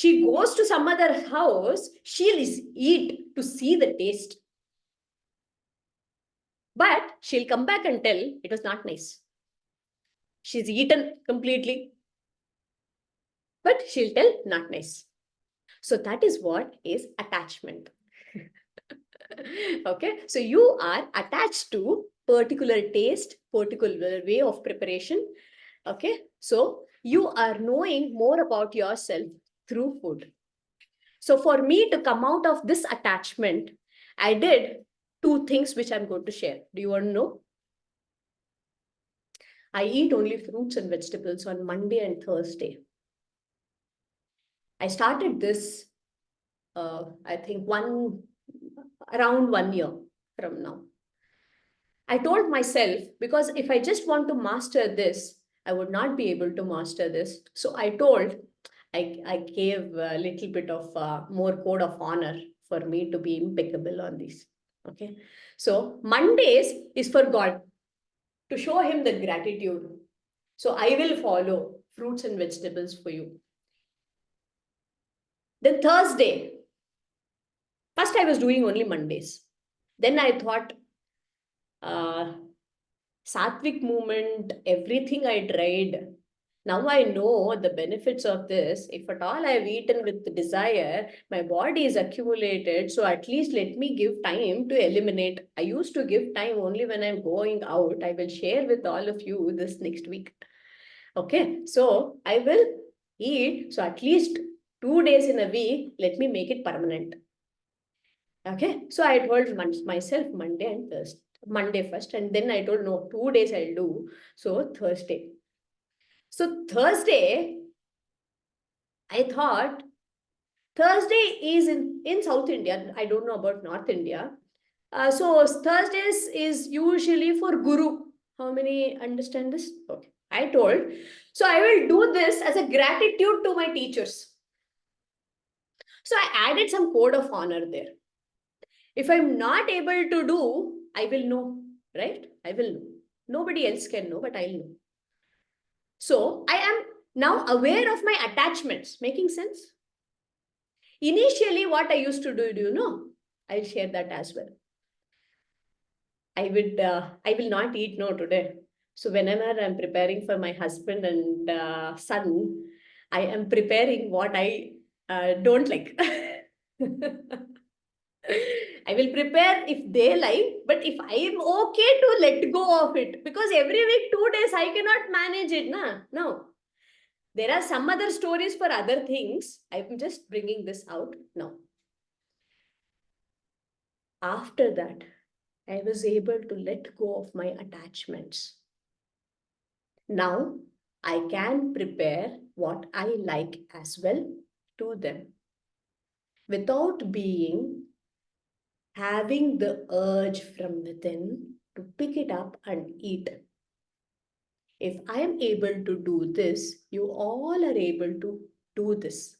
She goes to some other house, she'll eat to see the taste. But she'll come back and tell it was not nice. She's eaten completely, but she'll tell not nice. So that is what is attachment. Okay, so you are attached to particular taste, particular way of preparation. Okay, so you are knowing more about yourself through food. So for me to come out of this attachment, I did 2 things which I'm going to share. Do you want to know? I eat only fruits and vegetables on Monday and Thursday. I started this, I think around 1 year from now. I told myself, because if I just want to master this, I would not be able to master this. So I gave a little bit of more code of honor for me to be impeccable on this. Okay. So Mondays is for God, to show him the gratitude. So I will follow fruits and vegetables for you. Then Thursday, first I was doing only Mondays. Then I thought, Sattvic movement, everything I tried. Now I know the benefits of this. If at all I've eaten with desire, my body is accumulated. So at least let me give time to eliminate. I used to give time only when I'm going out. I will share with all of you this next week. Okay, so I will eat. So at least 2 days in a week, let me make it permanent. Okay, so I told myself Monday and Thursday. Monday first, and then I told no, 2 days I'll do. So Thursday. So Thursday, I thought Thursday is in South India. I don't know about North India. So Thursdays is usually for Guru. How many understand this? Okay, I told. So I will do this as a gratitude to my teachers. So I added some code of honor there. If I'm not able to do, I will know, right? I will know. Nobody else can know, but I'll know. So I am now aware of my attachments. Making sense? Initially, what I used to do you know? I'll share that as well. I will not eat no today. So whenever I'm preparing for my husband and son, I am preparing what I don't like. I will prepare if they like, but if I am okay to let go of it, because every week 2 days I cannot manage it, na? No. There are some other stories for other things. I'm just bringing this out now. After that, I was able to let go of my attachments. Now, I can prepare what I like as well to them without having the urge from within to pick it up and eat. If I am able to do this, you all are able to do this.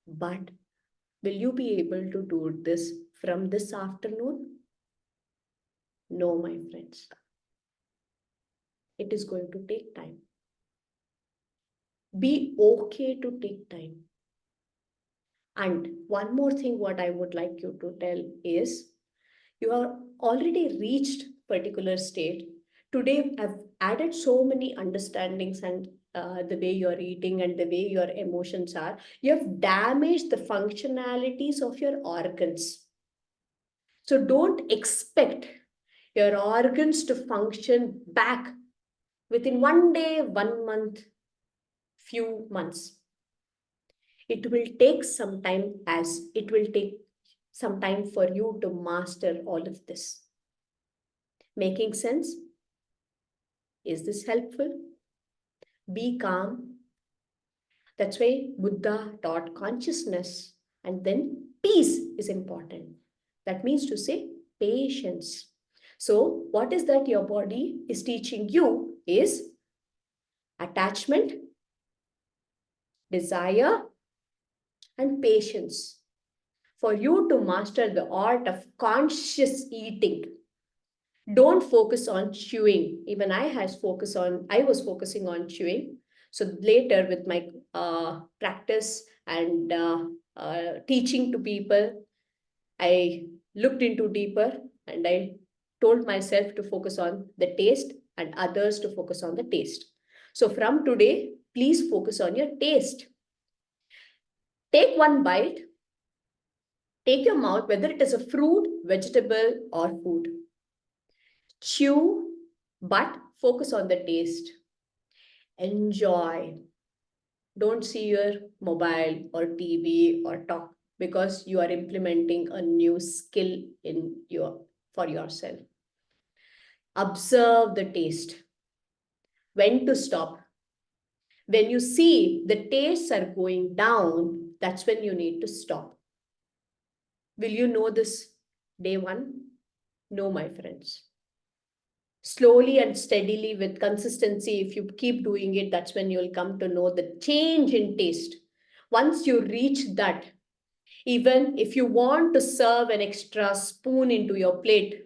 But will you be able to do this from this afternoon? No, my friends. It is going to take time. Be okay to take time. And one more thing what I would like you to tell is, you have already reached particular state. Today, I've added so many understandings and the way you're eating and the way your emotions are. You have damaged the functionalities of your organs. So don't expect your organs to function back within 1 day, 1 month, few months. It will take some time, as it will take some time for you to master all of this. Making sense? Is this helpful? Be calm. That's why Buddha taught consciousness, and then peace is important. That means to say patience. So what is that your body is teaching you is attachment, desire, and patience. For you to master the art of conscious eating, don't focus on chewing. Even I was focusing on chewing. So later with my practice, and teaching to people, I looked into deeper and I told myself to focus on the taste and others to focus on the taste. So from today, please focus on your taste. Take one bite, take your mouth, whether it is a fruit, vegetable, or food. Chew, but focus on the taste. Enjoy. Don't see your mobile or TV or talk, because you are implementing a new skill for yourself. Observe the taste. When to stop. When you see the tastes are going down, that's when you need to stop. Will you know this day one? No, my friends. Slowly and steadily with consistency, if you keep doing it, that's when you'll come to know the change in taste. Once you reach that, even if you want to serve an extra spoon into your plate,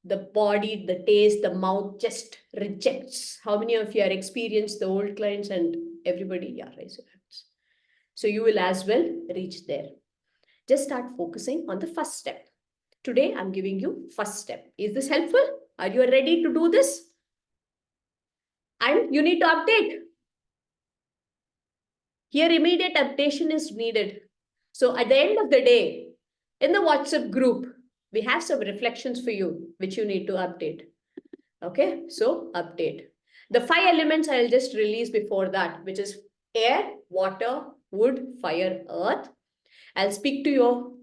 the body, the taste, the mouth just rejects. How many of you are experienced the old clients and everybody? Yeah, raise your hands. So you will as well reach there. Just start focusing on the first step. Today, I'm giving you first step. Is this helpful? Are you ready to do this? And you need to update. Here, immediate updation is needed. So at the end of the day, in the WhatsApp group, we have some reflections for you, which you need to update. Okay, so update. The 5 elements I'll just release before that, which is air, water, wood, fire, earth. I'll speak to you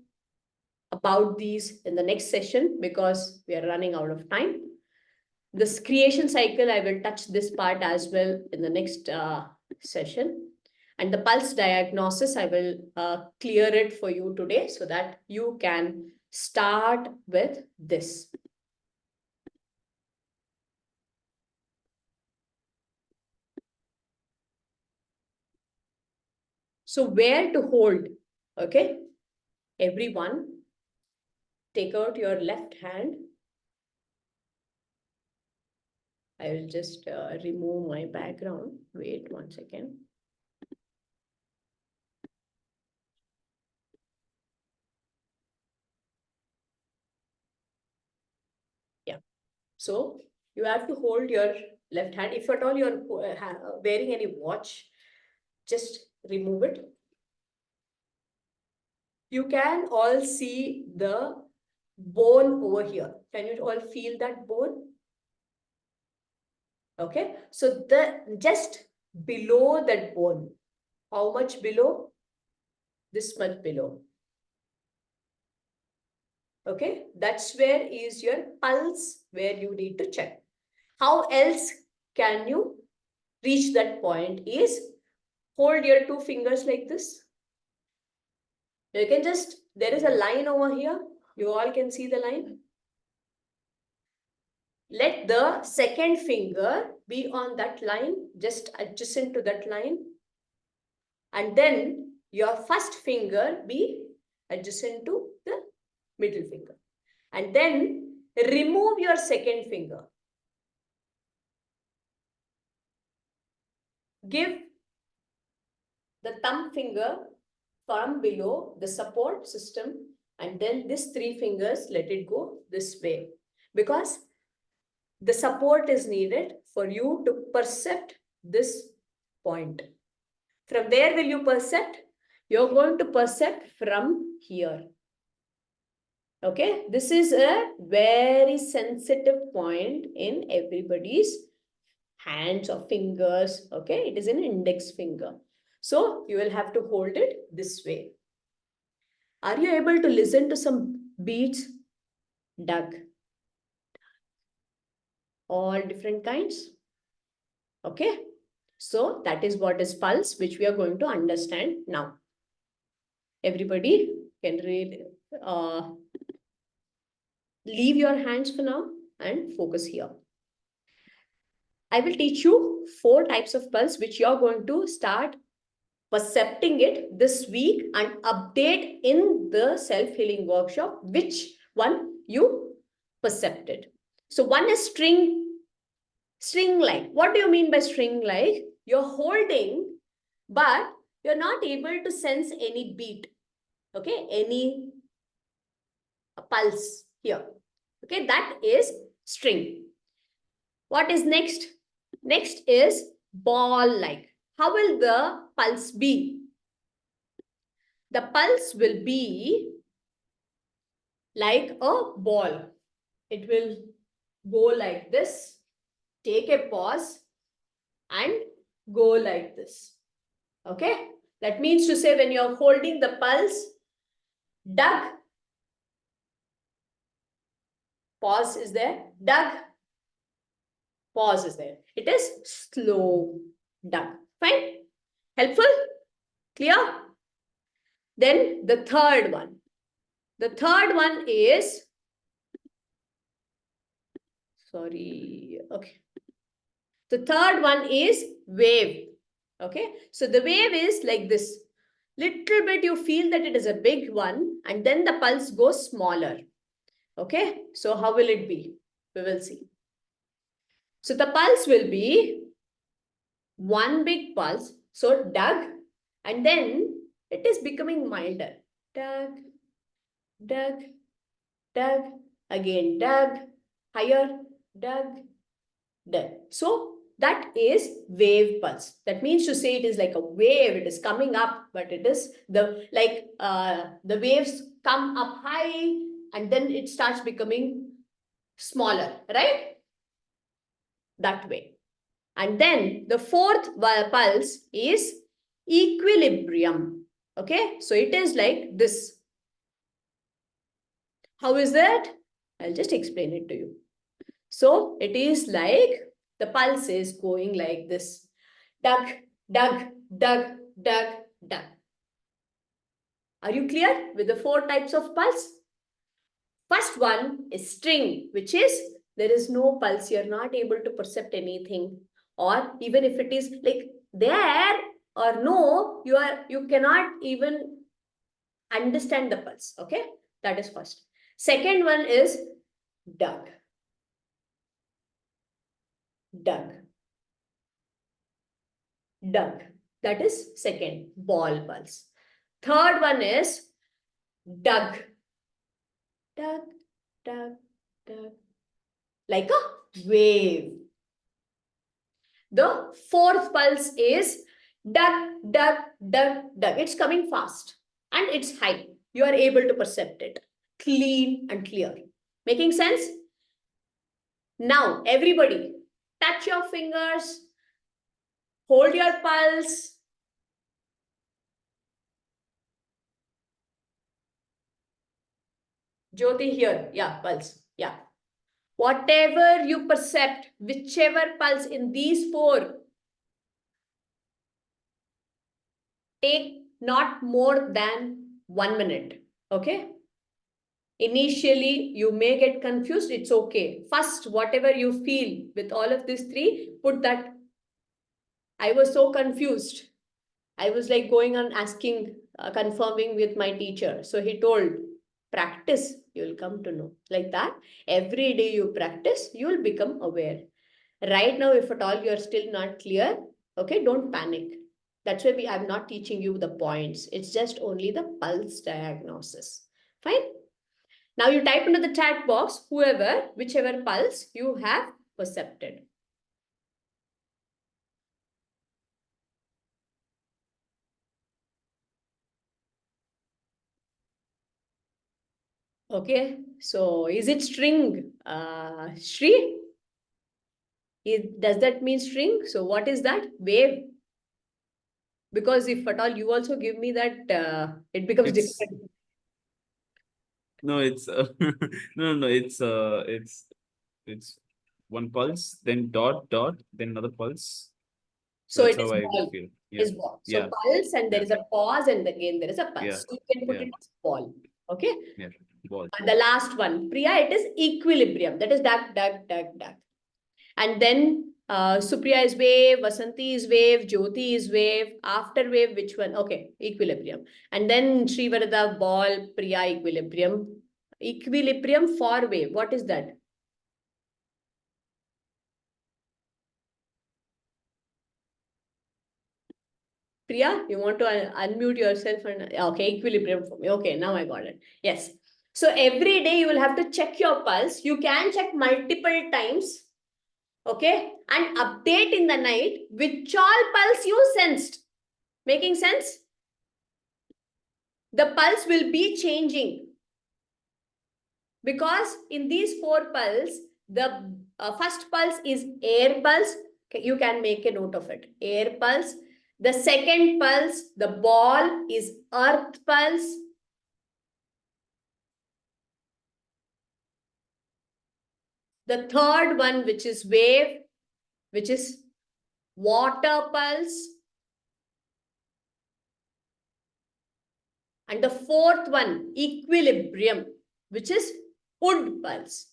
about these in the next session because we are running out of time. This creation cycle, I will touch this part as well in the next session. And the pulse diagnosis, I will clear it for you today so that you can start with this. So where to hold, okay? Everyone, take out your left hand. I will just remove my background. Wait 1 second. Yeah. So you have to hold your left hand. If at all you're wearing any watch, just remove it. You can all see the bone over here. Can you all feel that bone? Okay. So just below that bone, how much below? This much below. Okay. That's where is your pulse, where you need to check. How else can you reach that point is hold your 2 fingers like this. You can just, there is a line over here. You all can see the line. Let the second finger be on that line, just adjacent to that line. And then your first finger be adjacent to the middle finger. And then remove your second finger. Give the thumb finger from below the support system, and then this 3 fingers, let it go this way, because the support is needed for you to percept this point. From where will you percept? You're going to percept from here. Okay, this is a very sensitive point in everybody's hands or fingers. Okay, it is an index finger. So you will have to hold it this way. Are you able to listen to some beats? Doug. All different kinds. Okay. So that is what is pulse, which we are going to understand now. Everybody can read, leave your hands for now and focus here. I will teach you 4 types of pulse, which you are going to start percepting it this week and update in the self-healing workshop, which one you percepted. So one is string-like. What do you mean by string-like? You're holding, but you're not able to sense any beat, okay, any pulse here. Okay, that is string. What is next? Next is ball-like. How will the pulse be? The pulse will be like a ball. It will go like this, take a pause, and go like this. Okay? That means to say when you're holding the pulse, Doug, pause is there, Doug, pause is there. It is slow, Doug. Fine? Helpful? Clear? Then the third one. The third one is, sorry, okay. The third one is wave. Okay, so the wave is like this. Little bit you feel that it is a big one, and then the pulse goes smaller. Okay, so how will it be? We will see. So the pulse will be one big pulse. So Doug, and then it is becoming milder. Doug, Doug, Doug, again Doug, higher, Doug, Doug. So that is wave pulse. That means to say it is like a wave. It is coming up, but it is the waves come up high and then it starts becoming smaller, right? That way. And then the fourth pulse is equilibrium. Okay, so it is like this. How is that? I'll just explain it to you. So it is like the pulse is going like this. Doug, Doug, Doug, Doug, Doug. Are you clear with the four types of pulse? First one is string, which is there is no pulse. You're not able to perceive anything. Or even if it is like there or no, you cannot even understand the pulse. Okay, that is first. Second one is Doug. Doug. Doug. That is second, ball pulse. Third one is Doug. Doug, Doug, Doug. Like a wave. The fourth pulse is Doug, Doug, Doug, Doug. It's coming fast and it's high. You are able to perceive it. Clean and clear. Making sense? Now, everybody, touch your fingers. Hold your pulse. Jyoti here. Yeah, pulse. Yeah. Whatever you percept, whichever pulse in these four, take not more than 1 minute. Okay? Initially, you may get confused. It's okay. First, whatever you feel with all of these three, put that. I was so confused. I was like going on asking, confirming with my teacher. So he told, practice, you'll come to know. Like that, every day you practice, you'll become aware. Right now, if at all you're still not clear, okay, don't panic. That's why I'm not teaching you the points. It's just only the pulse diagnosis. Fine? Now you type into the chat box, whichever pulse you have percepted. Okay, so is it string? Shri? Does that mean string? So what is that? Wave? Because if at all you also give me that, it becomes different. No, it's no, it's one pulse, then dot, then another pulse. So That's it is how I ball. feel. Is ball. So Yeah. pulse and there is a pause and again there is a pulse. Yeah. So you can put it as ball. Okay. Yeah. Ball. The last one, Priya, it is equilibrium. That is Doug, Doug, Doug, Doug. And then Supriya is wave, Vasanti is wave, Jyoti is wave. After wave, which one? Okay, equilibrium. And then Srivarada, ball, Priya, equilibrium. Equilibrium for wave. What is that? Priya, you want to unmute yourself and okay, equilibrium for me. Okay, now I got it. Yes. So every day you will have to check your pulse. You can check multiple times. Okay, and update in the night which all pulse you sensed. Making sense? The pulse will be changing because in these 4 pulse, the first pulse is air pulse. You can make a note of it. Air pulse. The second pulse, the ball, is earth pulse. The third one, which is wave, which is water pulse. And the fourth one, equilibrium, which is wood pulse.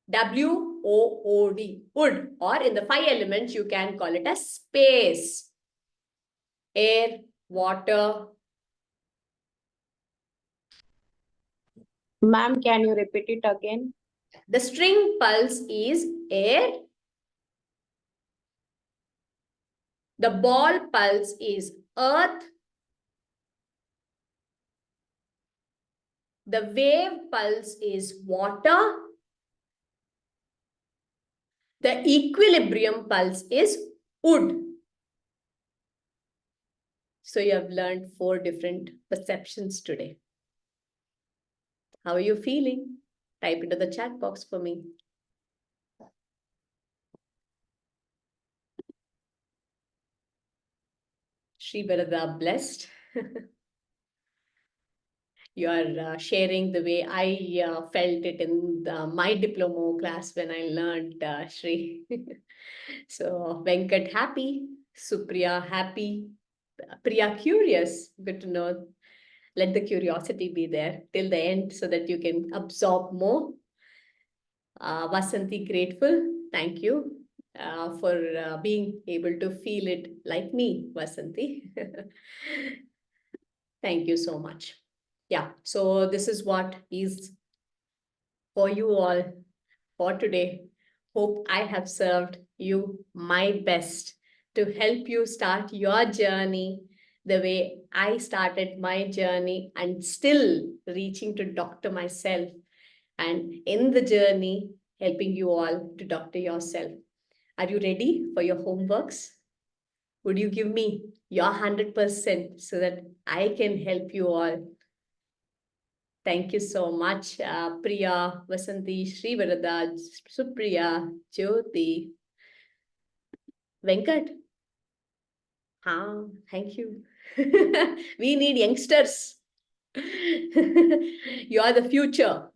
WOOD, wood, or in the 5 elements, you can call it as space. Air, water. Ma'am, can you repeat it again? The string pulse is air. The ball pulse is earth. The wave pulse is water. The equilibrium pulse is wood. So you have learned 4 different perceptions today. How are you feeling? Type into the chat box for me. Shri Barada, blessed. You are sharing the way I felt it in my diploma class when I learned Shri. So Venkat happy, Supriya happy, Priya curious. Good to know. Let the curiosity be there till the end so that you can absorb more. Vasanti grateful. Thank you for being able to feel it like me, Vasanti. Thank you so much. Yeah, so this is what is for you all for today. Hope I have served you my best to help you start your journey the way I started my journey and still reaching to doctor myself, and in the journey helping you all to doctor yourself. Are you ready for your homeworks? Would you give me your 100% so that I can help you all? Thank you so much, Priya, Vasanti, Sri Varada, Supriya, Jyoti, Venkat. Thank you. We need youngsters. You are the future.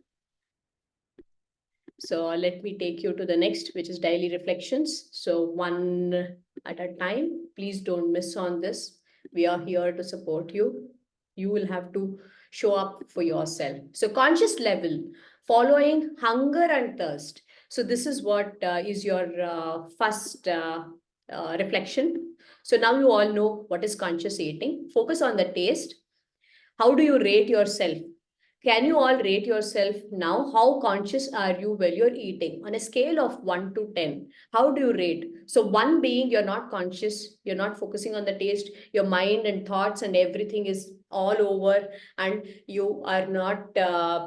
So let me take you to the next, which is daily reflections. So one at a time. Please don't miss on this. We are here to support you. You will have to show up for yourself. So conscious level, following hunger and thirst. So this is what is your first reflection. So now you all know what is conscious eating. Focus on the taste. How do you rate yourself? Can you all rate yourself now? How conscious are you while you're eating? On a scale of 1 to 10, how do you rate? So 1 being you're not conscious, you're not focusing on the taste, your mind and thoughts and everything is all over, and you are not,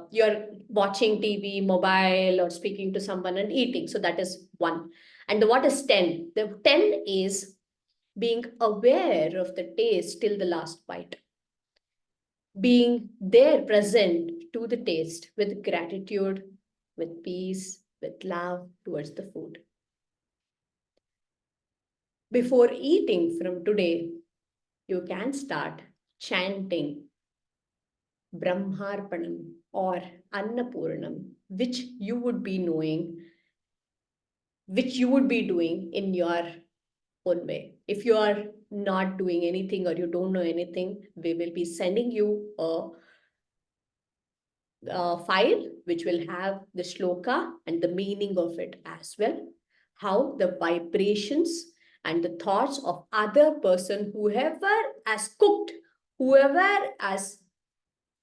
you're watching TV, mobile, or speaking to someone and eating. So that is 1. And what is 10? The 10 is being aware of the taste till the last bite. Being there present to the taste with gratitude, with peace, with love towards the food. Before eating from today, you can start chanting Brahmarpanam or Annapurnam, which you would be knowing, which you would be doing in your own way. If you are not doing anything or you don't know anything, we will be sending you a file which will have the shloka and the meaning of it as well, how the vibrations and the thoughts of other person, whoever has cooked, whoever has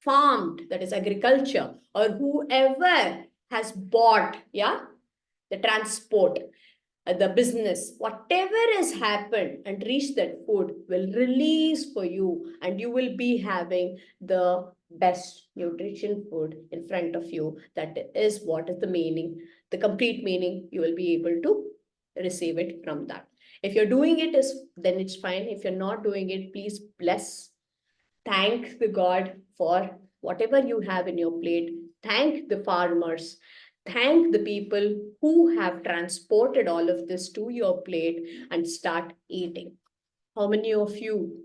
farmed, that is agriculture, or whoever has bought, yeah, the transport, the business, whatever has happened and reached that food will release for you, and you will be having the best nutrition food in front of you. That is what is the meaning, the complete meaning. You will be able to receive it from that. If you're doing it, then it's fine. If you're not doing it, please bless. Thank the God for whatever you have in your plate. Thank the farmers. Thank the people who have transported all of this to your plate, and start eating. How many of you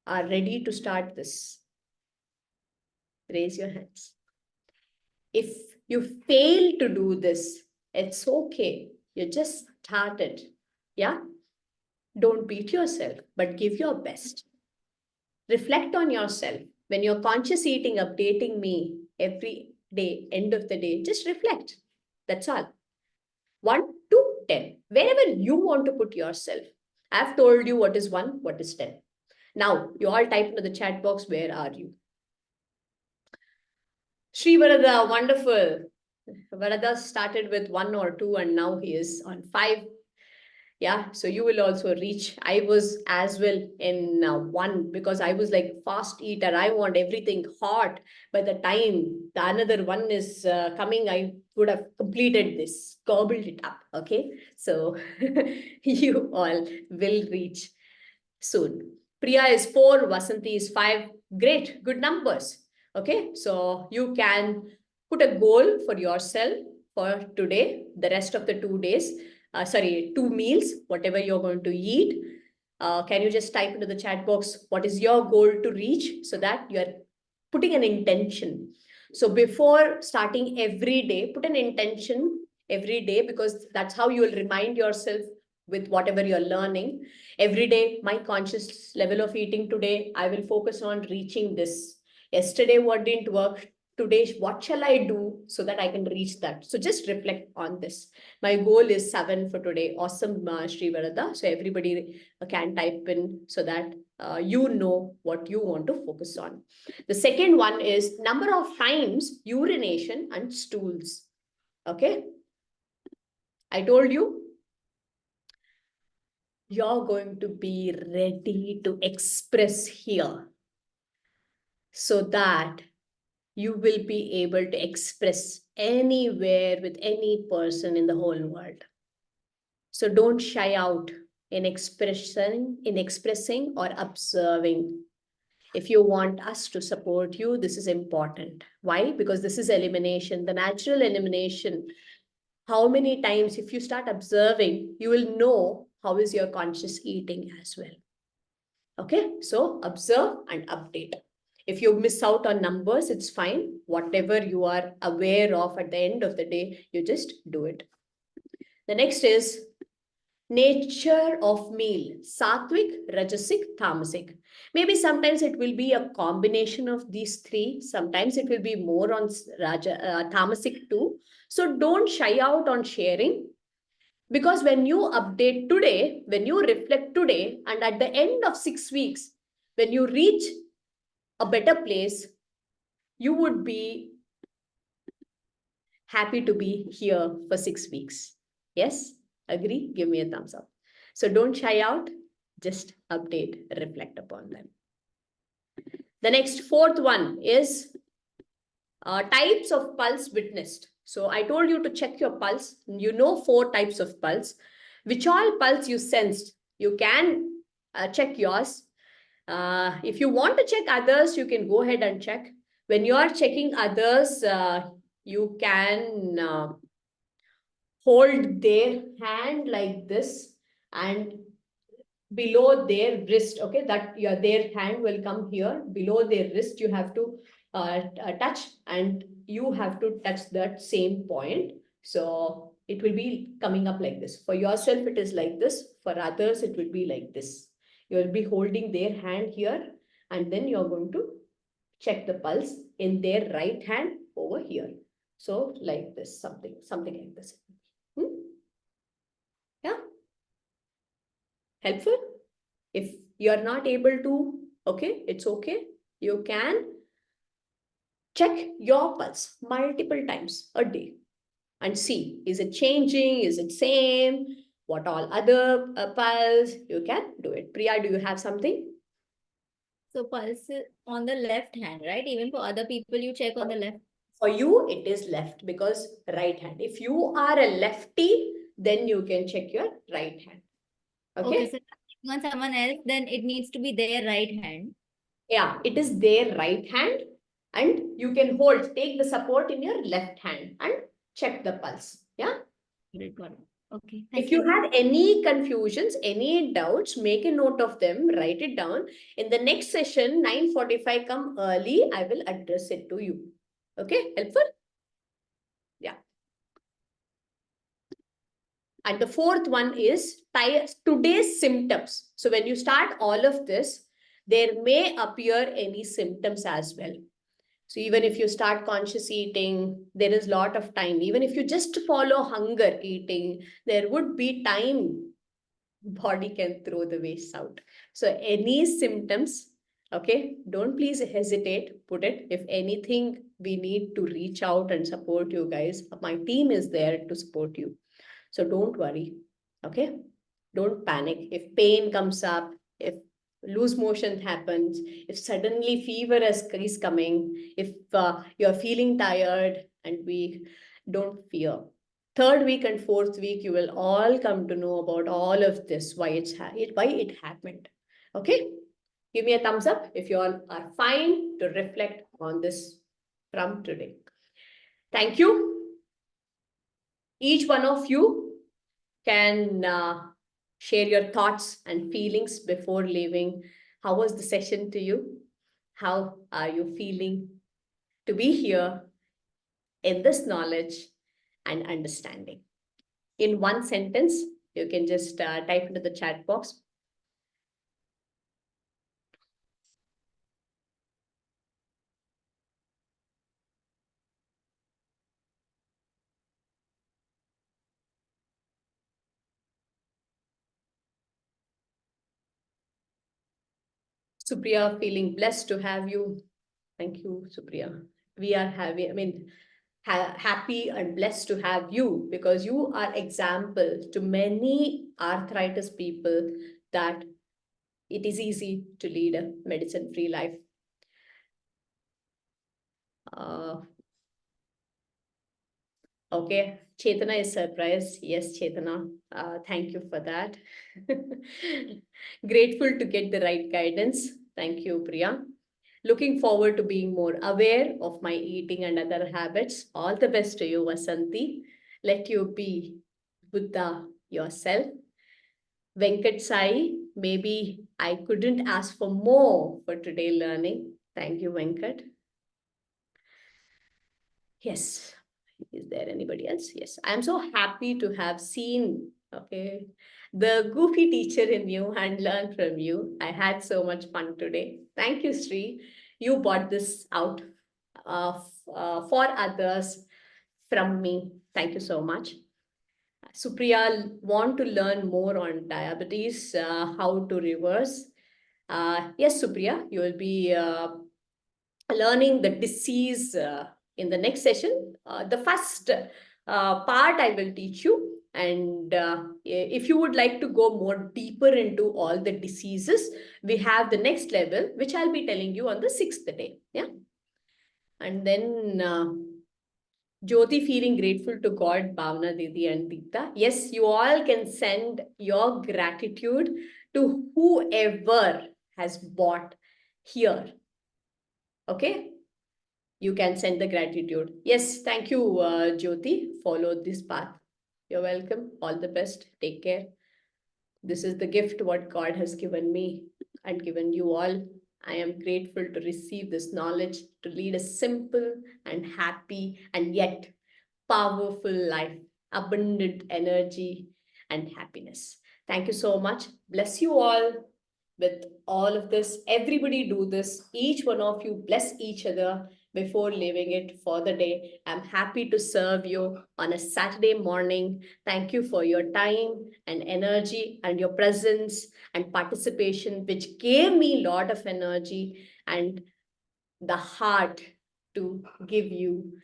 are ready to start this? Raise your hands. If you fail to do this, it's okay. You just started. Yeah? Don't beat yourself, but give your best. Reflect on yourself. When you're conscious eating, updating me every day, end of the day, just reflect. That's all. 1 to 10, wherever you want to put yourself. I've told you what is 1, what is 10. Now, you all type into the chat box, where are you? Sri Varada, wonderful. Varada started with 1 or 2 and now he is on 5. Yeah, so you will also reach. I was as well in 1, because I was like fast eater. I want everything hot. By the time the another one is coming, I would have completed this, gobbled it up. Okay, so you all will reach soon. Priya is 4, Vasanti is 5. Great, good numbers. Okay, so you can put a goal for yourself for today, the rest of the 2 days. 2 meals, whatever you're going to eat. Can you just type into the chat box what is your goal to reach, so that you're putting an intention. So before starting every day, put an intention every day, because that's how you will remind yourself with whatever you're learning. Every day, my conscious level of eating today, I will focus on reaching this. Yesterday, what didn't work? Today, what shall I do so that I can reach that? So just reflect on this. My goal is 7 for today. Awesome, Sri Varada. So everybody can type in, so that you know what you want to focus on. The second one is number of times urination and stools. Okay. I told you, you're going to be ready to express here, so that you will be able to express anywhere with any person in the whole world. So don't shy out in expressing or observing. If you want us to support you, this is important. Why? Because this is elimination, the natural elimination. How many times, if you start observing, you will know how is your conscious eating as well. Okay, so observe and update. If you miss out on numbers, it's fine. Whatever you are aware of at the end of the day, you just do it. The next is nature of meal, sattvic, rajasic, tamasic. Maybe sometimes it will be a combination of these 3. Sometimes it will be more on tamasic too. So don't shy out on sharing. Because when you update today, when you reflect today, and at the end of 6 weeks, when you reach a better place, you would be happy to be here for 6 weeks. Yes? Agree? Give me a thumbs up. So don't shy out, just update, reflect upon them. The next 4th one is types of pulse witnessed. So I told you to check your pulse. You know 4 types of pulse. Which all pulse you sensed, you can check yours. If you want to check others, you can go ahead and check. When you are checking others, you can hold their hand like this, and below their wrist, okay, that their hand will come here. Below their wrist, you have to touch, and you have to touch that same point. So it will be coming up like this. For yourself, it is like this. For others, it will be like this. You will be holding their hand here, and then you're going to check the pulse in their right hand over here. So like this, something like this. Yeah. Helpful? If you're not able to, okay, it's okay. You can check your pulse multiple times a day. and see, is it changing? Is it same? What all other pulse? You can do it. Priya, do you have something? So pulse is on the left hand, right? Even for other people, you check on the left. For you, it is left because right hand. If you are a lefty, then you can check your right hand. Okay? So on someone else, then it needs to be their right hand. Yeah, it is their right hand, and you can hold, take the support in your left hand and check the pulse. Yeah. Got it. Okay. If you have any confusions, any doubts, make a note of them, write it down. In the next session, 9:45, come early. I will address it to you. Okay, helpful? Yeah. And the fourth one is today's symptoms. So when you start all of this, there may appear any symptoms as well. So even if you start conscious eating, there is a lot of time. Even if you just follow hunger eating, there would be time body can throw the waste out. So any symptoms, okay, don't please hesitate, put it. If anything, we need to reach out and support you guys. My team is there to support you. So don't worry, okay? Don't panic. If pain comes up, if loose motion happens, if suddenly fever is coming, if you're feeling tired and weak, don't fear. Third week and fourth week, you will all come to know about all of this, why it happened. Okay? Give me a thumbs up if you all are fine to reflect on this from today. Thank you. Each one of you can share your thoughts and feelings before leaving. How was the session to you? How are you feeling to be here in this knowledge and understanding? In one sentence, you can just type into the chat box. Supriya, feeling blessed to have you. Thank you, Supriya. We are happy and blessed to have you because you are example to many arthritis people that it is easy to lead a medicine-free life. Okay, Chetana is surprised. Yes, Chetana, thank you for that. Grateful to get the right guidance. Thank you, Priya. Looking forward to being more aware of my eating and other habits. All the best to you, Vasanti. Let you be Buddha yourself. Venkat Sai, maybe I couldn't ask for more for today learning. Thank you, Venkat. Yes. Is there anybody else? Yes. I'm so happy to have seen, okay, the goofy teacher in you and learn from you. I had so much fun today. Thank you, Sri. You brought this out for others from me. Thank you so much. Supriya, want to learn more on diabetes, how to reverse. Yes, Supriya, you will be learning the disease in the next session. The first part I will teach you. And if you would like to go more deeper into all the diseases, we have the next level, which I'll be telling you on the 6th day. Yeah. And then Jyoti, feeling grateful to God, Bhavna, Didi, and Deepta. Yes, you all can send your gratitude to whoever has bought here. Okay? You can send the gratitude. Yes, thank you, Jyoti. Follow this path. You're welcome. All the best. Take care. This is the gift what God has given me and given you all. I am grateful to receive this knowledge to lead a simple and happy and yet powerful life, abundant energy and happiness. Thank you so much. Bless you all with all of this. Everybody do this. Each one of you bless each other before leaving it for the day. I'm happy to serve you on a Saturday morning. Thank you for your time and energy and your presence and participation, which gave me a lot of energy and the heart to give you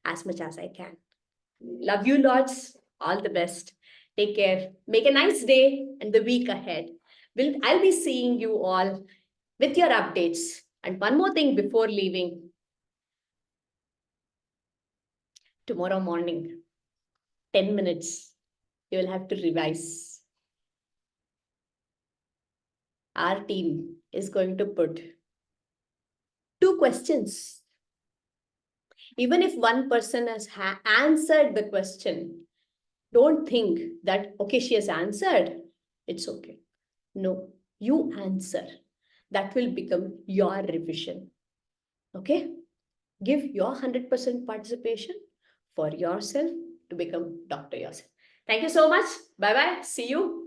as much as I can. Love you lots. All the best. Take care. Make a nice day and the week ahead. I'll be seeing you all with your updates. And one more thing before leaving. Tomorrow morning, 10 minutes, you will have to revise. Our team is going to put 2 questions. Even if one person has answered the question, don't think that, okay, she has answered, it's okay. No, you answer. That will become your revision. Okay? Give your 100% participation for yourself to become doctor yourself. Thank you so much. Bye-bye. See you.